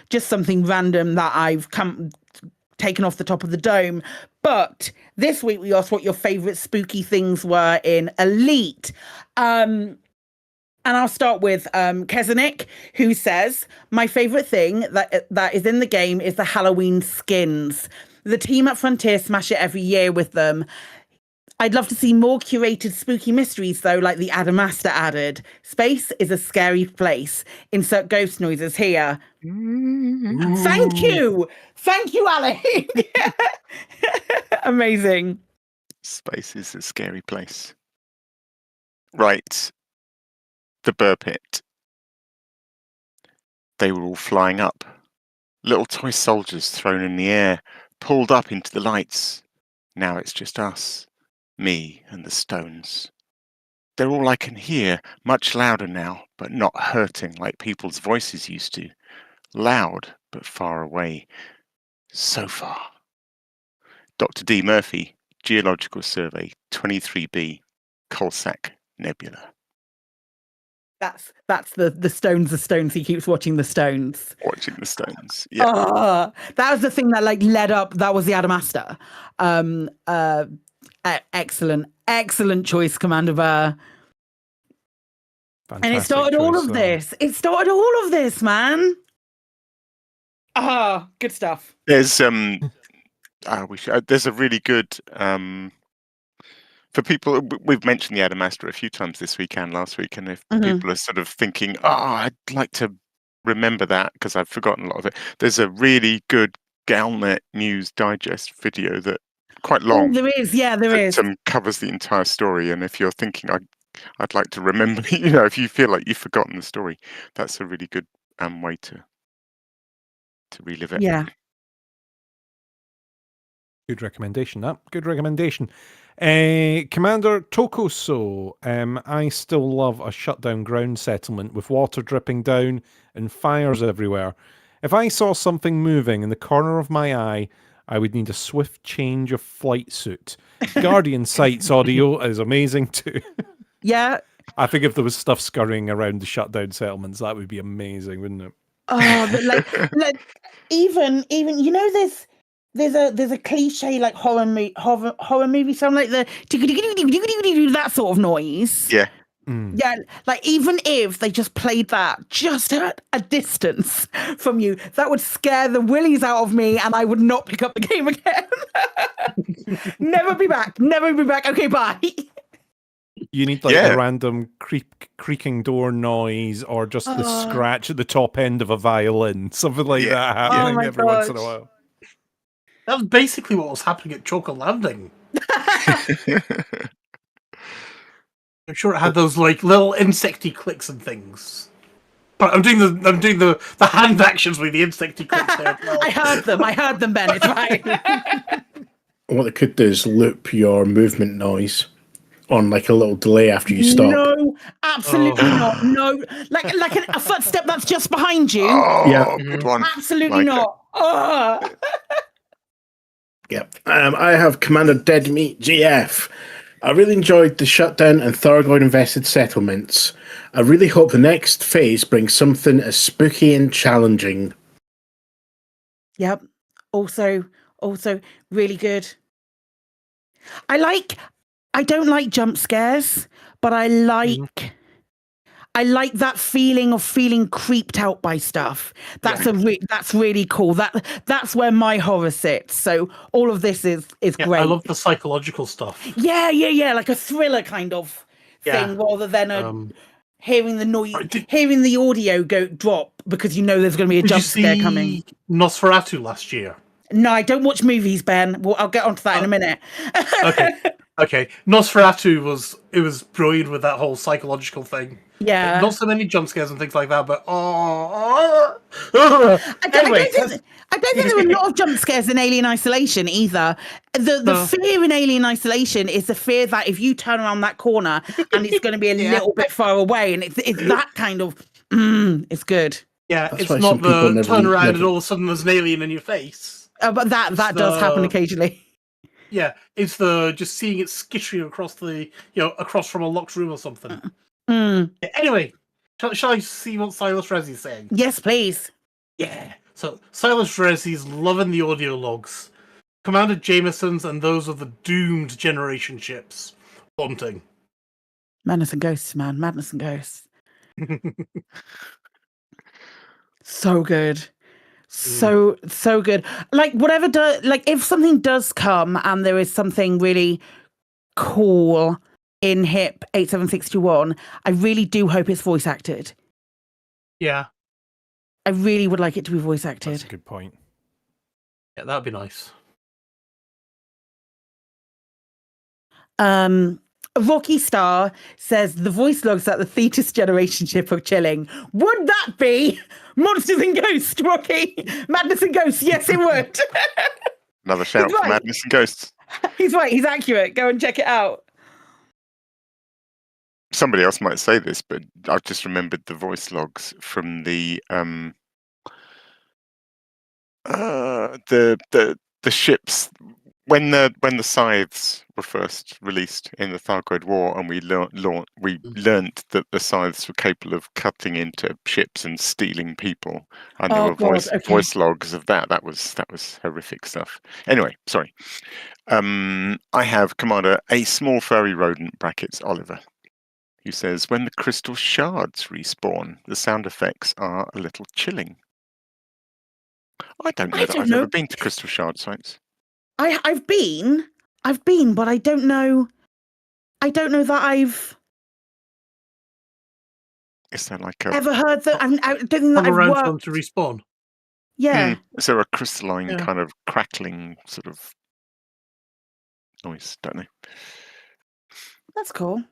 just something random that I've taken off the top of the dome. But this week we asked what your favorite spooky things were in Elite. And I'll start with Kezanik, who says, my favorite thing that is in the game is the Halloween skins. The team at Frontier smash it every year with them. I'd love to see more curated spooky mysteries, though, like the Adamastor added. Space is a scary place. Insert ghost noises here. Thank you. Thank you, Ali. Amazing. Space is a scary place. Right. The Burr Pit. They were all flying up. Little toy soldiers thrown in the air, pulled up into the lights. Now it's just us, me and the stones. They're all I can hear, much louder now, but not hurting like people's voices used to. Loud, but far away. So far. Dr. D. Murphy, Geological Survey, 23B, Coalsack Nebula. That's the Stones. The Stones. He keeps watching the Stones. Watching the Stones. Yeah. That was the thing that led up. That was the Adamastor. Excellent choice, Commander Burr. Fantastic and it started all of this. It started all of this, man. Good stuff. There's there's a really good for people. We've mentioned the Adamastor a few times this week and last week, and if people are sort of thinking, I'd like to remember that because I've forgotten a lot of it, there's a really good Galnet News Digest video that quite long. There is. Covers the entire story, and if you're thinking, I'd like to remember, if you feel like you've forgotten the story, that's a really good way to relive it. Yeah. Good recommendation, that. Good recommendation. Commander Tokoso, I still love a shutdown ground settlement with water dripping down and fires everywhere. If I saw something moving in the corner of my eye, I would need a swift change of flight suit. Guardian Sights audio is amazing too. Yeah. I think if there was stuff scurrying around the shutdown settlements, that would be amazing, wouldn't it? Oh, like even you know there's a cliche like horror movie sound like the that sort of noise. Yeah. Yeah, like even if they just played that just at a distance from you, that would scare the willies out of me, and I would not pick up the game again. Never be back. Never be back. Okay, bye. You need like a random creaking door noise, or just the scratch at the top end of a violin, something like that happening every once in a while. That was basically what was happening at Choco Landing. I'm sure it had those like little insecty clicks and things. But I'm doing the hand actions with the insecty clicks there. I heard them, Ben. It's fine. What they could do is loop your movement noise on like a little delay after you stop. No, absolutely not. No, like a footstep that's just behind you. Yeah, good one. Absolutely not. Oh. Yep. I have Commander Dead Meat GF. I really enjoyed the shutdown and Thargoid invested settlements. I really hope the next phase brings something as spooky and challenging. Yep. Also really good. I don't like jump scares, but I like that feeling of feeling creeped out by stuff. That's that's really cool. That's where my horror sits. So all of this is great. I love the psychological stuff. Yeah, like a thriller kind of thing, rather than hearing the noise, hearing the audio drop because you know there's going to be a jump scare coming. Nosferatu last year. No, I don't watch movies, Ben. Well, I'll get onto that in a minute. Okay. Nosferatu was brilliant with that whole psychological thing. Yeah. Not so many jump scares and things like that, but I don't think there were a lot of jump scares in Alien Isolation either. The fear in Alien Isolation is the fear that if you turn around that corner and it's going to be a little bit far away, and it's that kind of it's good. Yeah, it's not the turn around and all of a sudden there's an alien in your face. But that does happen occasionally. Yeah, it's the just seeing it skittering across across from a locked room or something. Yeah, anyway, shall I see what Silas Rezzi's saying? Yes, please. Yeah. So Silas Rezzi's loving the audio logs. Commander Jameson's and those of the doomed generation ships. Haunting. Madness and ghosts, man. Madness and ghosts. So good. So good. Like whatever if something does come and there is something really cool in HIP 87621, I really do hope it's voice acted. Yeah. I really would like it to be voice acted. That's a good point. Yeah, that'd be nice. Rocky Star says the voice logs at the Thetis generation ship are chilling. Would that be Monsters and Ghosts, Rocky? Madness and Ghosts, yes it would. Another shout for Madness and Ghosts. He's right, he's accurate. Go and check it out. Somebody else might say this, but I've just remembered the voice logs from the ships when the scythes were first released in the Thargoid War, and we learnt that the scythes were capable of cutting into ships and stealing people. And there were voice logs of that. That was horrific stuff. Anyway, sorry. I have Commander a small furry rodent brackets Oliver, who says when the crystal shards respawn, the sound effects are a little chilling. I don't know that I've ever been to crystal shard sites. I've been, but I don't know that I've. Is there like ever heard that? I don't think that I've around worked. for them to respawn. Yeah. Is there a crystalline kind of crackling sort of noise? Don't know. That's cool.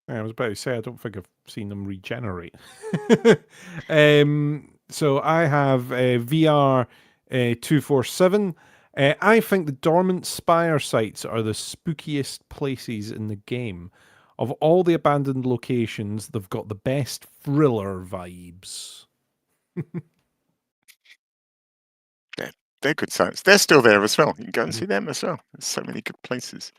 I was about to say I don't think I've seen them regenerate. So I have VR 247. I think the dormant spire sites are the spookiest places in the game. Of all the abandoned locations, they've got the best thriller vibes. They're good sites. They're still there as well. You can go and see them as well. There's so many good places.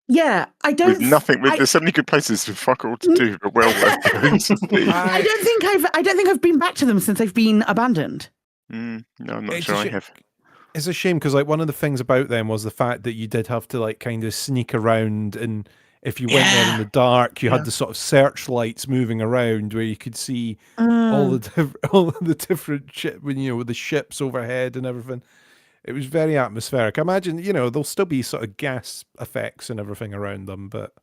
Yeah, I don't. With nothing, there's so many good places with fuck all to do, but well worth going to see. I don't think I've been back to them since they've been abandoned. No, I'm not sure I have. It's a shame because like one of the things about them was the fact that you did have to like kind of sneak around, and if you went there in the dark, you had the sort of searchlights moving around where you could see all the different ship, with the ships overhead and everything. It was very atmospheric. I imagine there'll still be sort of gas effects and everything around them, but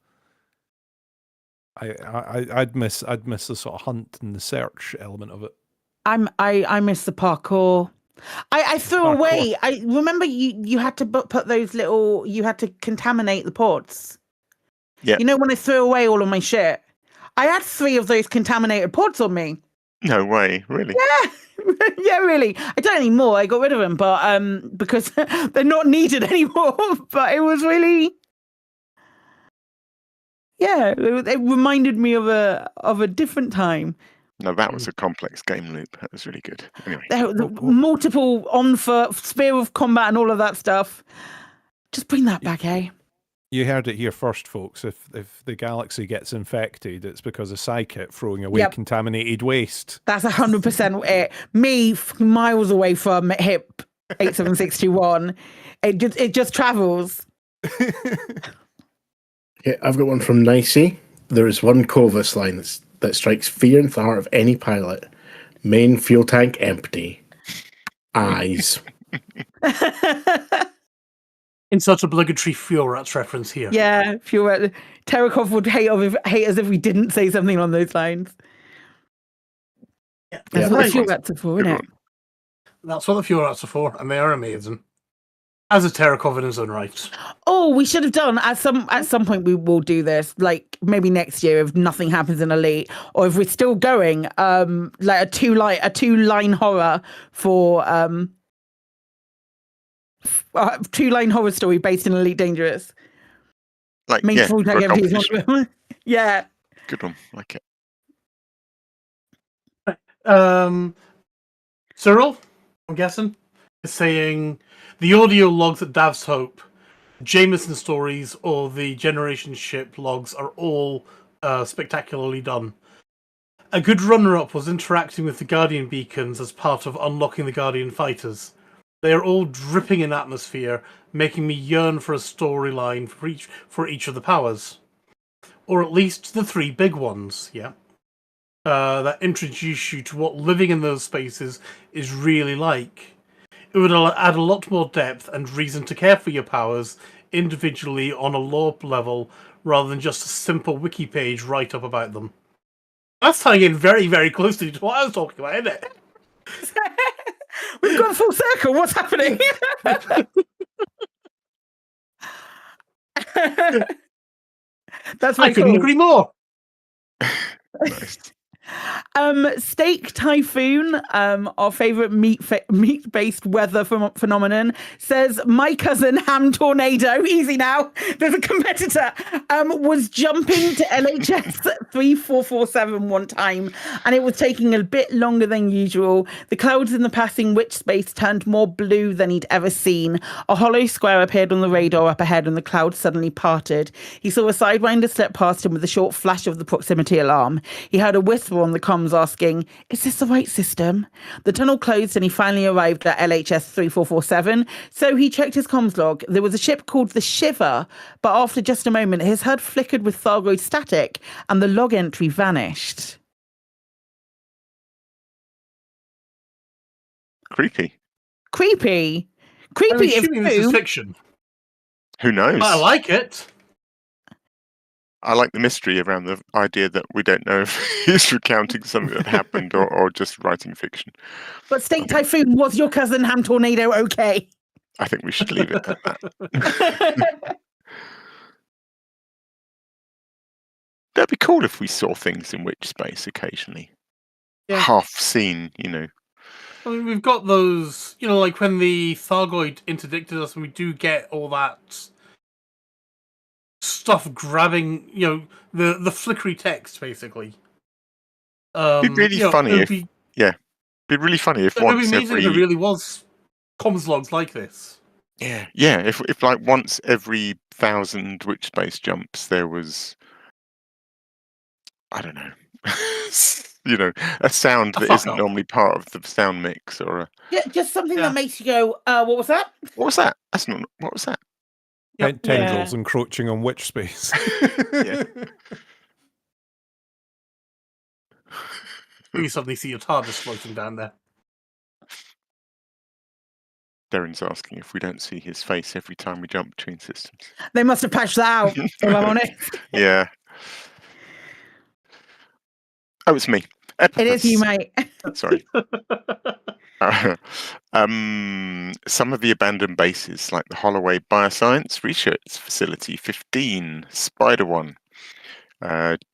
I'd miss the sort of hunt and the search element of it. I miss the parkour. I threw away. I remember you had to put those little. You had to contaminate the pods. Yeah. When I threw away all of my shit, I had 3 of those contaminated pods on me. No way, really? Yeah, yeah, really. I don't anymore. I got rid of them, but because they're not needed anymore. But it was really, yeah, it reminded me of a different time. No, that was a complex game loop. That was really good. Anyway, multiple on foot, spear of combat, and all of that stuff. Just bring that back, eh? You heard it here first, folks. If the galaxy gets infected, it's because of Psykit throwing away contaminated waste. That's 100% it. Me, miles away from HIP 87621. It just travels. Yeah, I've got one from Nicey. There is one Corvus line that strikes fear into the heart of any pilot. Main fuel tank empty. Eyes. Insert obligatory fuel rats reference here. Yeah, fuel rat. Terakov would hate us if we didn't say something on those lines. Yeah, that's what the fuel rats are for, isn't it? That's what the fuel rats are for, and they are amazing. As a Terakov in his own right. Oh, we should have done at some point. We will do this, like maybe next year if nothing happens in Elite, or if we're still going. Like a two line horror for 2-line horror story based in Elite Dangerous. Like yeah, good one. Like it. Cyril, I'm guessing, is saying the audio logs at Dav's Hope, Jameson stories, or the Generation Ship logs are all spectacularly done. A good runner-up was interacting with the Guardian beacons as part of unlocking the Guardian fighters. They are all dripping in atmosphere, making me yearn for a storyline for each of the powers. Or at least the 3 big ones, yeah. That introduce you to what living in those spaces is really like. It would add a lot more depth and reason to care for your powers individually on a lore level, rather than just a simple wiki page write-up about them. That's tying in very, very closely to what I was talking about, isn't it? We've gone full circle. What's happening? That's I couldn't agree more. Nice. Steak Typhoon, our favorite meat-based weather phenomenon, says my cousin Ham Tornado, easy now, there's a competitor, was jumping to LHS 3447 one time, and it was taking a bit longer than usual. The clouds in the passing witch space turned more blue than he'd ever seen. A hollow square appeared on the radar up ahead, and the clouds suddenly parted. He saw a Sidewinder step past him with a short flash of the proximity alarm. He heard a whisper on the comms asking, "Is this the right system?" The tunnel closed and he finally arrived at LHS 3447. So he checked his comms log. There was a ship called the Shiver, but after just a moment, his HUD flickered with Thargoid static and the log entry vanished. Creepy. Creepy I'm if assuming this is fiction. Who knows? I like it. I like the mystery around the idea that we don't know if he's recounting something that happened or just writing fiction. But Steak Typhoon, was your cousin Ham Tornado okay? I think we should leave it at that. That'd be cool if we saw things in witch space occasionally. Yeah. Half seen, you know. I mean, we've got those, you know, like when the Thargoid interdicted us, and we do get all that stuff grabbing, you know, the flickery text, basically. It'd be really funny if, yeah, it'd be really funny if it would once be amazing every... if there really was comms logs like this. Yeah. If like once every 1,000 witch space jumps, there was, I don't know, a sound A that fuck isn't up. normally part of the sound mix, or a Just something that makes you go, what was that? what was that? That's not what was that? Tendrils encroaching on witch space. Yeah. You suddenly see your TARDIS floating down there. Darren's asking if we don't see his face every time we jump between systems. They must have patched that out, if I'm honest. Yeah. Oh, it's me. It is you, mate. Sorry. Some of the abandoned bases, like the Holloway Bioscience Research Facility 15, Spider One,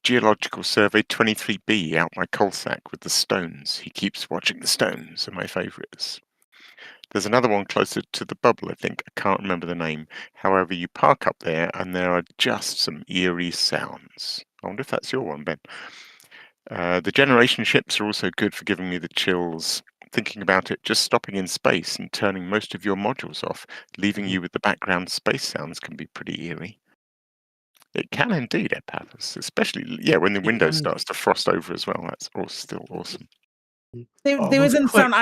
Geological Survey 23B out by Colsack with the stones. He keeps watching the stones, are my favourites. There's another one closer to the bubble, I think. I can't remember the name. However, you park up there and there are just some eerie sounds. I wonder if that's your one, Ben. The generation ships are also good for giving me the chills. Thinking about it, just stopping in space and turning most of your modules off, leaving you with the background space sounds can be pretty eerie. It can indeed, Epaphras, especially when the window starts to frost over as well. That's still awesome. There isn't sound.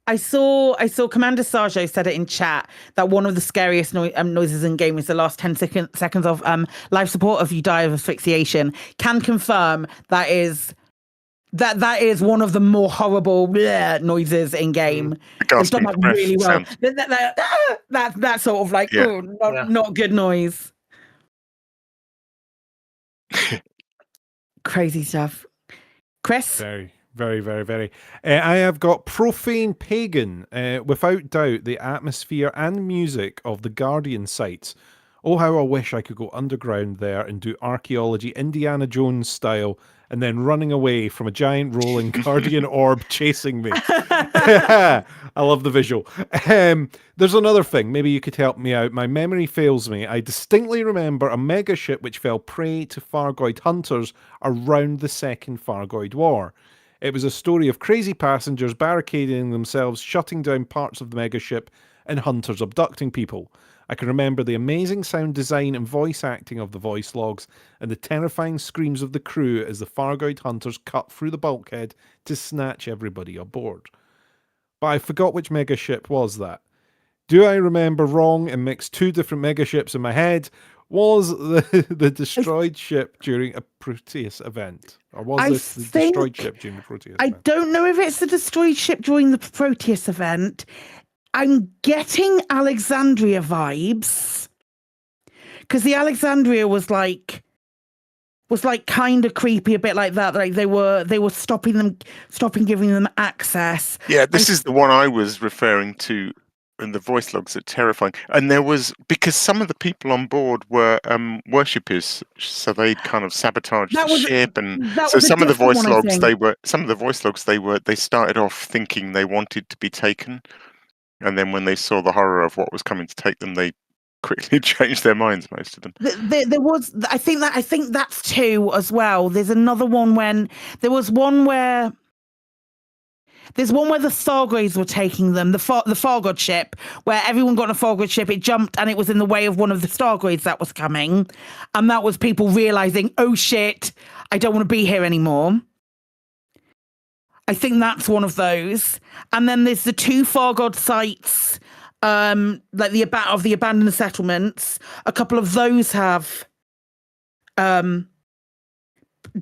I saw Commander Sarjo said it in chat that one of the scariest noises in game is the last 10 seconds of life support if you die of asphyxiation. Can confirm that is one of the more horrible noises in game. It's done that really well. That sort of like not good noise. Crazy stuff. Chris? Very, very, very, very. I have got Profane Pagan. Without doubt, the atmosphere and music of the Guardian sites. Oh, how I wish I could go underground there and do archaeology Indiana Jones style and then running away from a giant rolling Guardian orb chasing me. I love the visual. There's another thing. Maybe you could help me out. My memory fails me. I distinctly remember a megaship which fell prey to Fargoid hunters around the Second Fargoid War. It was a story of crazy passengers barricading themselves, shutting down parts of the megaship, and hunters abducting people. I can remember the amazing sound design and voice acting of the voice logs and the terrifying screams of the crew as the Fargoid hunters cut through the bulkhead to snatch everybody aboard. But I forgot which megaship was that. Do I remember wrong and mix two different megaships in my head? Was the destroyed ship during a Proteus event? Or was this the destroyed ship during the Proteus event? I don't know if it's the destroyed ship during the Proteus event. I'm getting Alexandria vibes because the Alexandria was like kind of creepy, a bit like that. Like they were stopping giving them access. Yeah, this is the one I was referring to, and the voice logs are terrifying. And there was, because some of the people on board were worshippers, so they'd kind of sabotaged the ship, and so some of the voice logs they started off thinking they wanted to be taken. And then when they saw the horror of what was coming to take them, they quickly changed their minds, most of them. There was, I think that's two as well. There's another one when there's one where the Thargoids were taking them, the Thargoid ship, where everyone got on a Thargoid ship, it jumped and it was in the way of one of the Stargoids that was coming. And that was people realizing, oh shit, I don't want to be here anymore. I think that's one of those. And then there's the two Fargod sites, like of the abandoned settlements. A couple of those have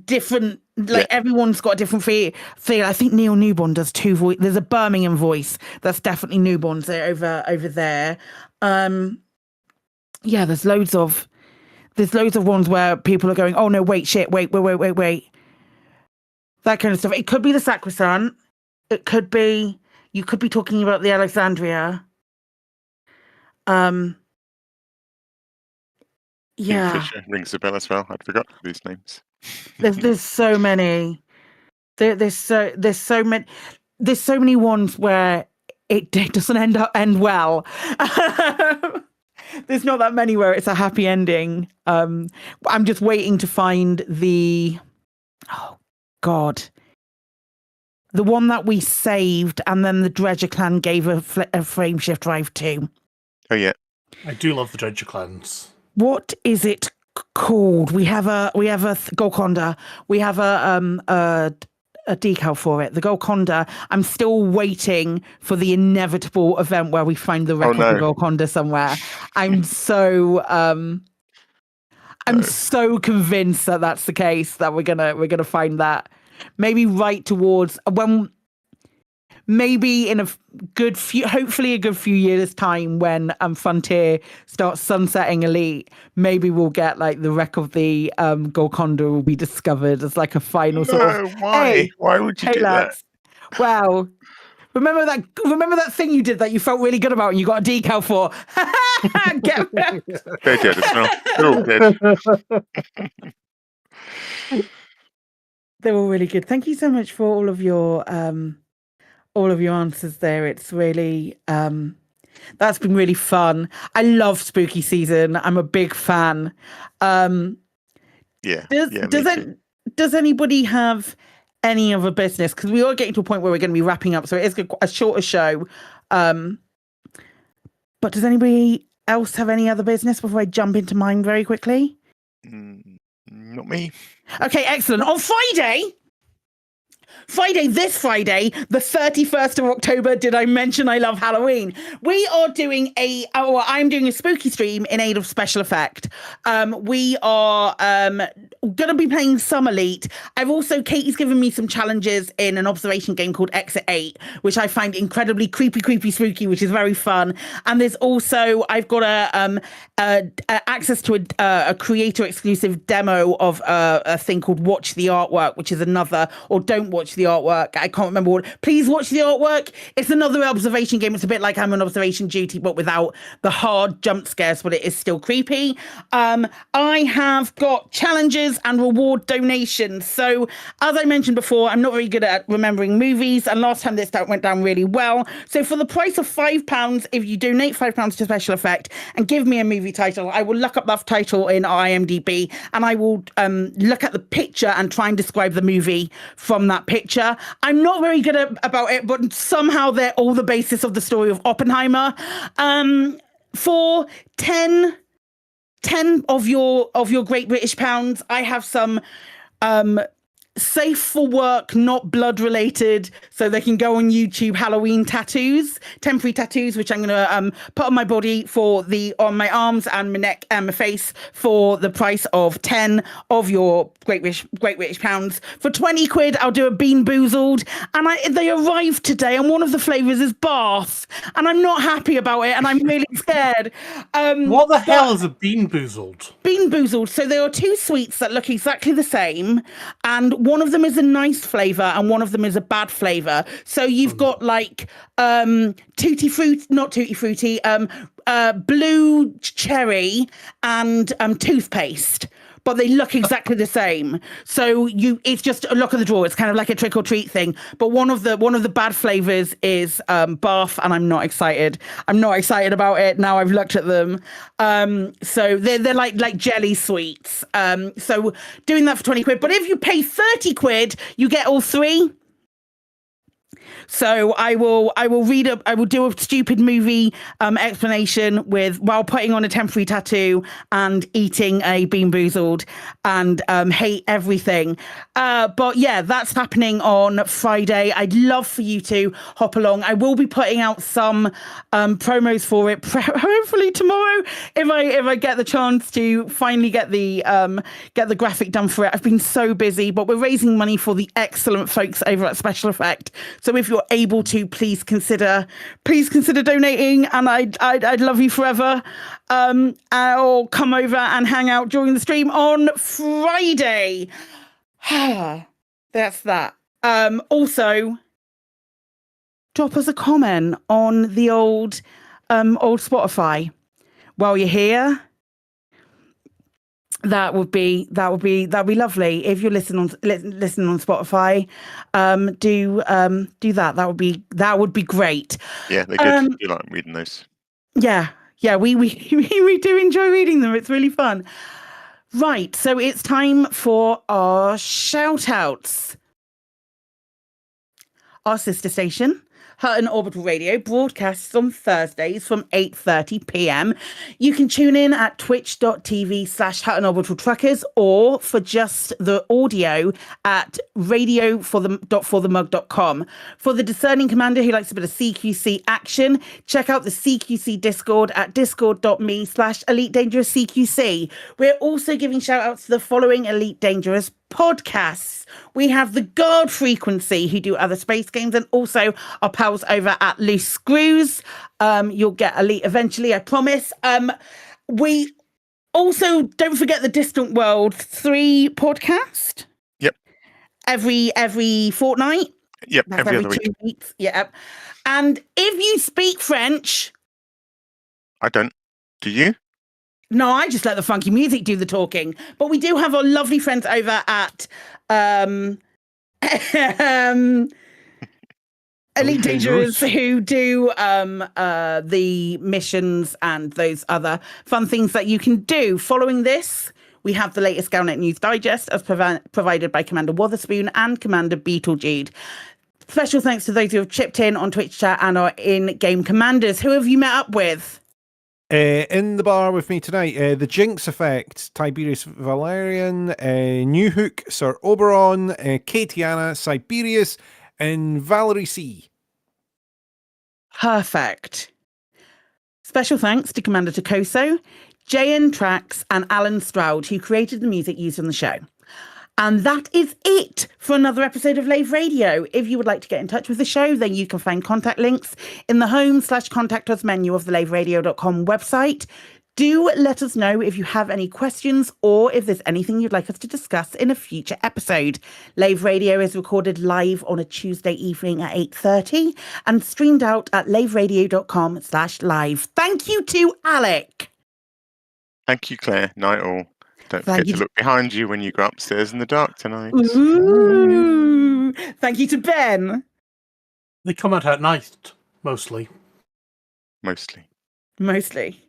different, everyone's got a different feel. I think Neil Newborn does two voice. There's a Birmingham voice that's definitely Newborn's over there. There's loads of ones where people are going, oh no, wait, shit, wait. That kind of stuff. It could be the Sacrosanct. It could be, you could be talking about the Alexandria. Kingfisher rings a bell as well. I'd forgotten these names. There's so many. There's so many ones where it doesn't end well. There's not that many where it's a happy ending. I'm just waiting to find the one that we saved and then the Dredger clan gave a frame shift drive to. Oh yeah. I do love the Dredger clans. What is it called? We have a Golconda. We have a decal for it. The Golconda. I'm still waiting for the inevitable event where we find the wreck of the Golconda somewhere. I'm so so convinced that that's the case, that we're gonna find that. Maybe right towards maybe in hopefully a good few years time when Frontier starts sunsetting Elite, maybe we'll get like the wreck of the Golconda will be discovered as like a final sort of. Why? Hey, Why would you do lads. that? Well, remember that thing you did that you felt really good about and you got a decal for? Get They're dead as well. They're all dead. They were really good. Thank you so much for all of your answers there. It's really that's been really fun. I love spooky season. I'm a big fan. Does anybody have any other business? Because we are getting to a point where we're going to be wrapping up, so it is a shorter show. But does anybody else have any other business before I jump into mine very quickly? Not me. Okay, excellent. On this Friday, the 31st of October, did I mention I love Halloween? We are doing I'm doing a spooky stream in aid of Special Effect. We are going to be playing some Elite. Katie's given me some challenges in an observation game called Exit 8, which I find incredibly creepy, spooky, which is very fun. And there's also, I've got access to a creator exclusive demo of a thing called Watch the Artwork, which is another, or Don't Watch the Artwork. I can't remember what. Please watch the artwork. It's another observation game. It's a bit like I'm on observation duty, but without the hard jump scares, but it is still creepy. I have got challenges and reward donations. So as I mentioned before, I'm not very good at remembering movies, and last time this went down really well. So for the price of £5, if you donate £5 to Special Effect and give me a movie title, I will look up that title in IMDb and I will look at the picture and try and describe the movie from that picture. I'm not very good about it, but somehow they're all the basis of the story of Oppenheimer. For 10 of your Great British pounds, I have some safe for work, not blood related, so they can go on YouTube Halloween tattoos, temporary tattoos, which I'm going to put on my body on my arms and my neck and my face for the price of 10 of your Great British pounds. For 20 quid, I'll do a Bean Boozled, and they arrived today, and one of the flavours is Bath, and I'm not happy about it, and I'm really scared. What the hell is a Bean Boozled? Bean Boozled. So there are two sweets that look exactly the same, and one of them is a nice flavour and one of them is a bad flavour. So you've got like tutti frutti, not tutti frutti, blue cherry and toothpaste. But they look exactly the same. So it's just a look at the drawer. It's kind of like a trick or treat thing. But one of the bad flavors is Bath, and I'm not excited. I'm not excited about it now. I've looked at them. So they're like jelly sweets. So doing that for 20 quid. But if you pay 30 quid, you get all three. So I will do a stupid movie explanation while putting on a temporary tattoo and eating a Bean Boozled and hate everything. But yeah, that's happening on Friday. I'd love for you to hop along. I will be putting out some promos for it, hopefully tomorrow, if I get the chance to finally get the graphic done for it. I've been so busy, but we're raising money for the excellent folks over at Special Effect. So if you're able to, please consider donating, and I'd love you forever. I'll come over and hang out during the stream on Friday. That's that. Also, drop us a comment on the old Spotify while you're here. That would be lovely. If you're listening on Spotify, do that. That would be great. Yeah, they're good. You like reading those? Yeah, we do enjoy reading them. It's really fun. Right, so it's time for our shout outs. Our sister station, Hutton Orbital Radio broadcasts on Thursdays from 8:30 p.m. You can tune in at twitch.tv/Hutton Orbital Truckers, or for just the audio at radio.forthemug.com. For the discerning commander who likes a bit of CQC action, check out the CQC Discord at discord.me/Elite Dangerous CQC. We're also giving shout outs to the following Elite Dangerous podcasts. We have the Guard Frequency, who do other space games, and also our pals over at Loose Screws. You'll get Elite eventually, I promise. We also, don't forget the Distant World 3 podcast. Yep. Every fortnight. Yep. That's Every other week. 2 weeks. Yep. And if you speak French, I don't. Do you? no, I just let the funky music do the talking. But we do have our lovely friends over at Elite Dangerous who do the missions and those other fun things that you can do. Following this, we have the latest Galnet News Digest as provided by Commander Wotherspoon and Commander Beetlejude. Special thanks to those who have chipped in on Twitch chat and are in-game commanders. Who have you met up with? In the bar with me tonight, the Jinx Effect, Tiberius Valerian, New Hook, Sir Oberon, Katiana, Siberius, and Valerie C. Perfect. Special thanks to Commander Tokoso, JN Trax, and Alan Stroud, who created the music used on the show. And that is it for another episode of Lave Radio. If you would like to get in touch with the show, then you can find contact links in the home/contact us menu of the laveradio.com website. Do let us know if you have any questions or if there's anything you'd like us to discuss in a future episode. Lave Radio is recorded live on a Tuesday evening at 8:30 and streamed out at laveradio.com/live. Thank you to Alec. Thank you, Claire. Night all. Don't Thank forget you. to look behind you when you go upstairs in the dark tonight. Ooh. Thank you to Ben. They come out at night, mostly. Mostly. Moistly.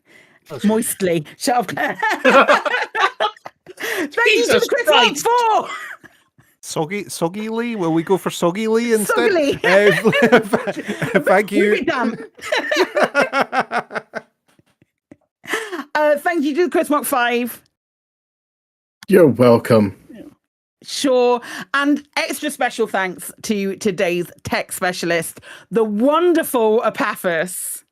Shut up, Claire. Thank you to Jesus the Chris Christ. 4. Soggy Lee? Will we go for Soggy Lee instead? Soggy Lee. Thank you. Really dumb. Thank you to the Chris Mark 5. You're welcome. Sure. And extra special thanks to today's tech specialist, the wonderful Epaphras.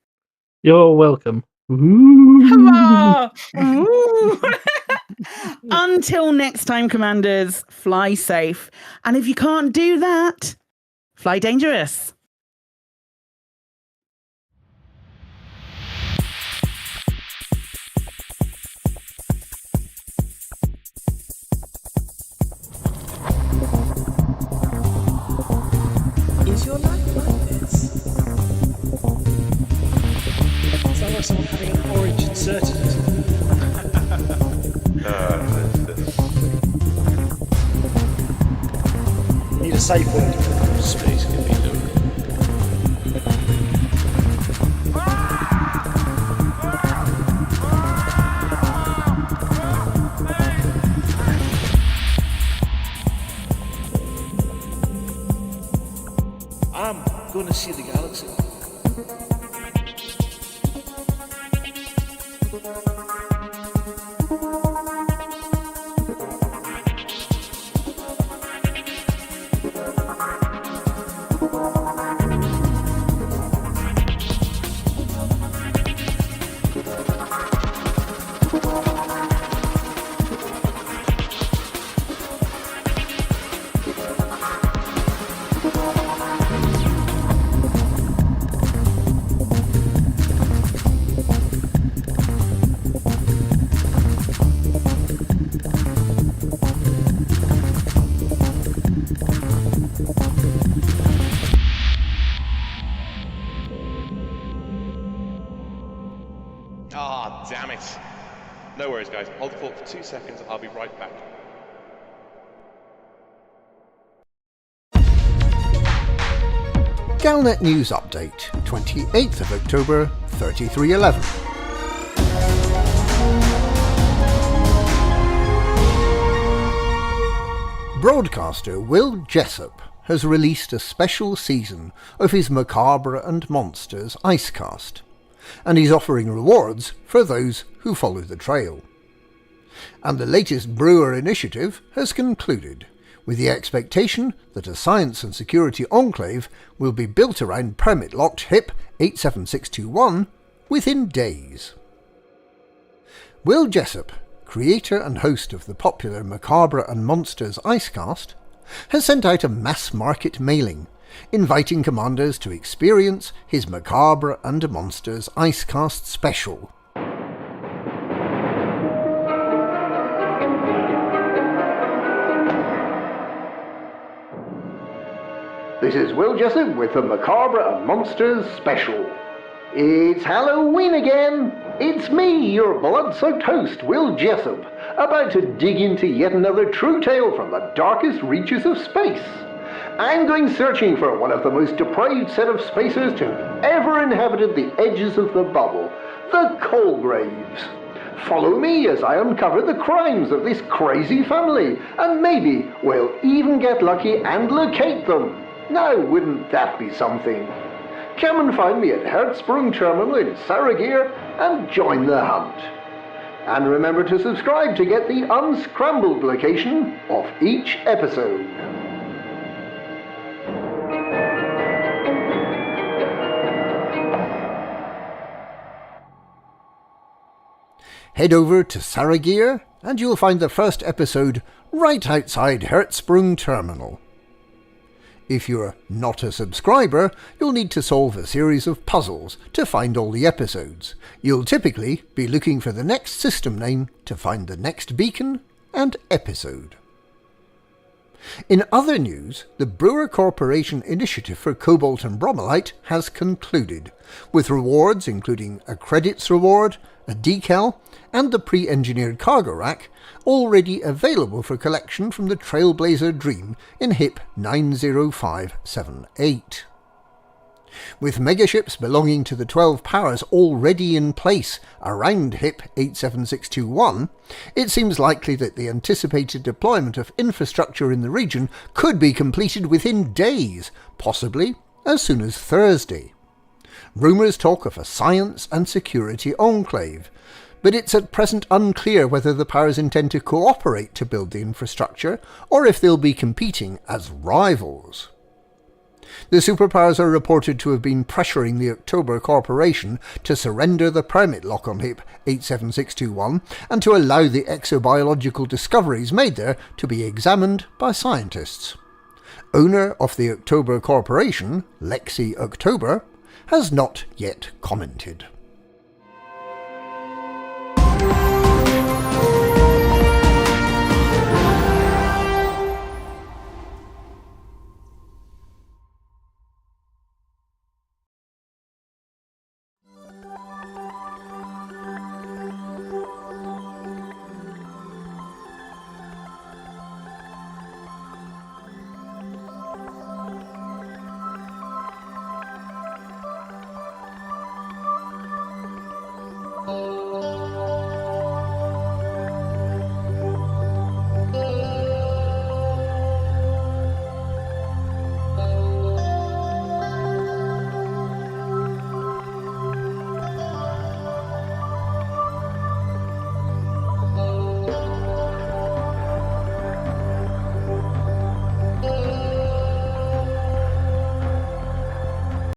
You're welcome. Hurrah! Ooh. Until next time, commanders, fly safe. And if you can't do that, fly dangerous. Is your life like this? Sounds like someone having an orange inserted. Need a safe word. Space can be done. I'm gonna see the galaxy. Ah, damn it. No worries, guys. Hold the fort for 2 seconds. I'll be right back. Galnet News Update, 28th of October, 3311. Broadcaster Will Jessup has released a special season of his Macabre and Monsters Icecast, and he's offering rewards for those who follow the trail. And the latest Brewer initiative has concluded, with the expectation that a science and security enclave will be built around permit-locked HIP 87621 within days. Will Jessup, creator and host of the popular Macabre and Monsters Icecast, has sent out a mass-market mailing inviting commanders to experience his Macabre and Monsters Icecast special. This is Will Jessup with the Macabre and Monsters special. It's Halloween again! It's me, your blood-soaked host, Will Jessup, about to dig into yet another true tale from the darkest reaches of space. I'm going searching for one of the most depraved set of spacers to have ever inhabited the edges of the bubble, the Colgraves. Follow me as I uncover the crimes of this crazy family, and maybe we'll even get lucky and locate them. Now, wouldn't that be something? Come and find me at Hertzsprung Terminal in Saragir and join the hunt. And remember to subscribe to get the unscrambled location of each episode. Head over to Saragir and you'll find the first episode right outside Hertzsprung Terminal. If you're not a subscriber, you'll need to solve a series of puzzles to find all the episodes. You'll typically be looking for the next system name to find the next beacon and episode. In other news, the Brewer Corporation initiative for Cobalt and Bromellite has concluded, with rewards including a credits reward, a decal, and the pre-engineered cargo rack already available for collection from the Trailblazer Dream in HIP 90578. With megaships belonging to the 12 powers already in place around HIP 87621, it seems likely that the anticipated deployment of infrastructure in the region could be completed within days, possibly as soon as Thursday. Rumours talk of a science and security enclave, but it's at present unclear whether the powers intend to cooperate to build the infrastructure, or if they'll be competing as rivals. The superpowers are reported to have been pressuring the October Corporation to surrender the permit lock on HIP 87621 and to allow the exobiological discoveries made there to be examined by scientists. Owner of the October Corporation, Lexi October, has not yet commented.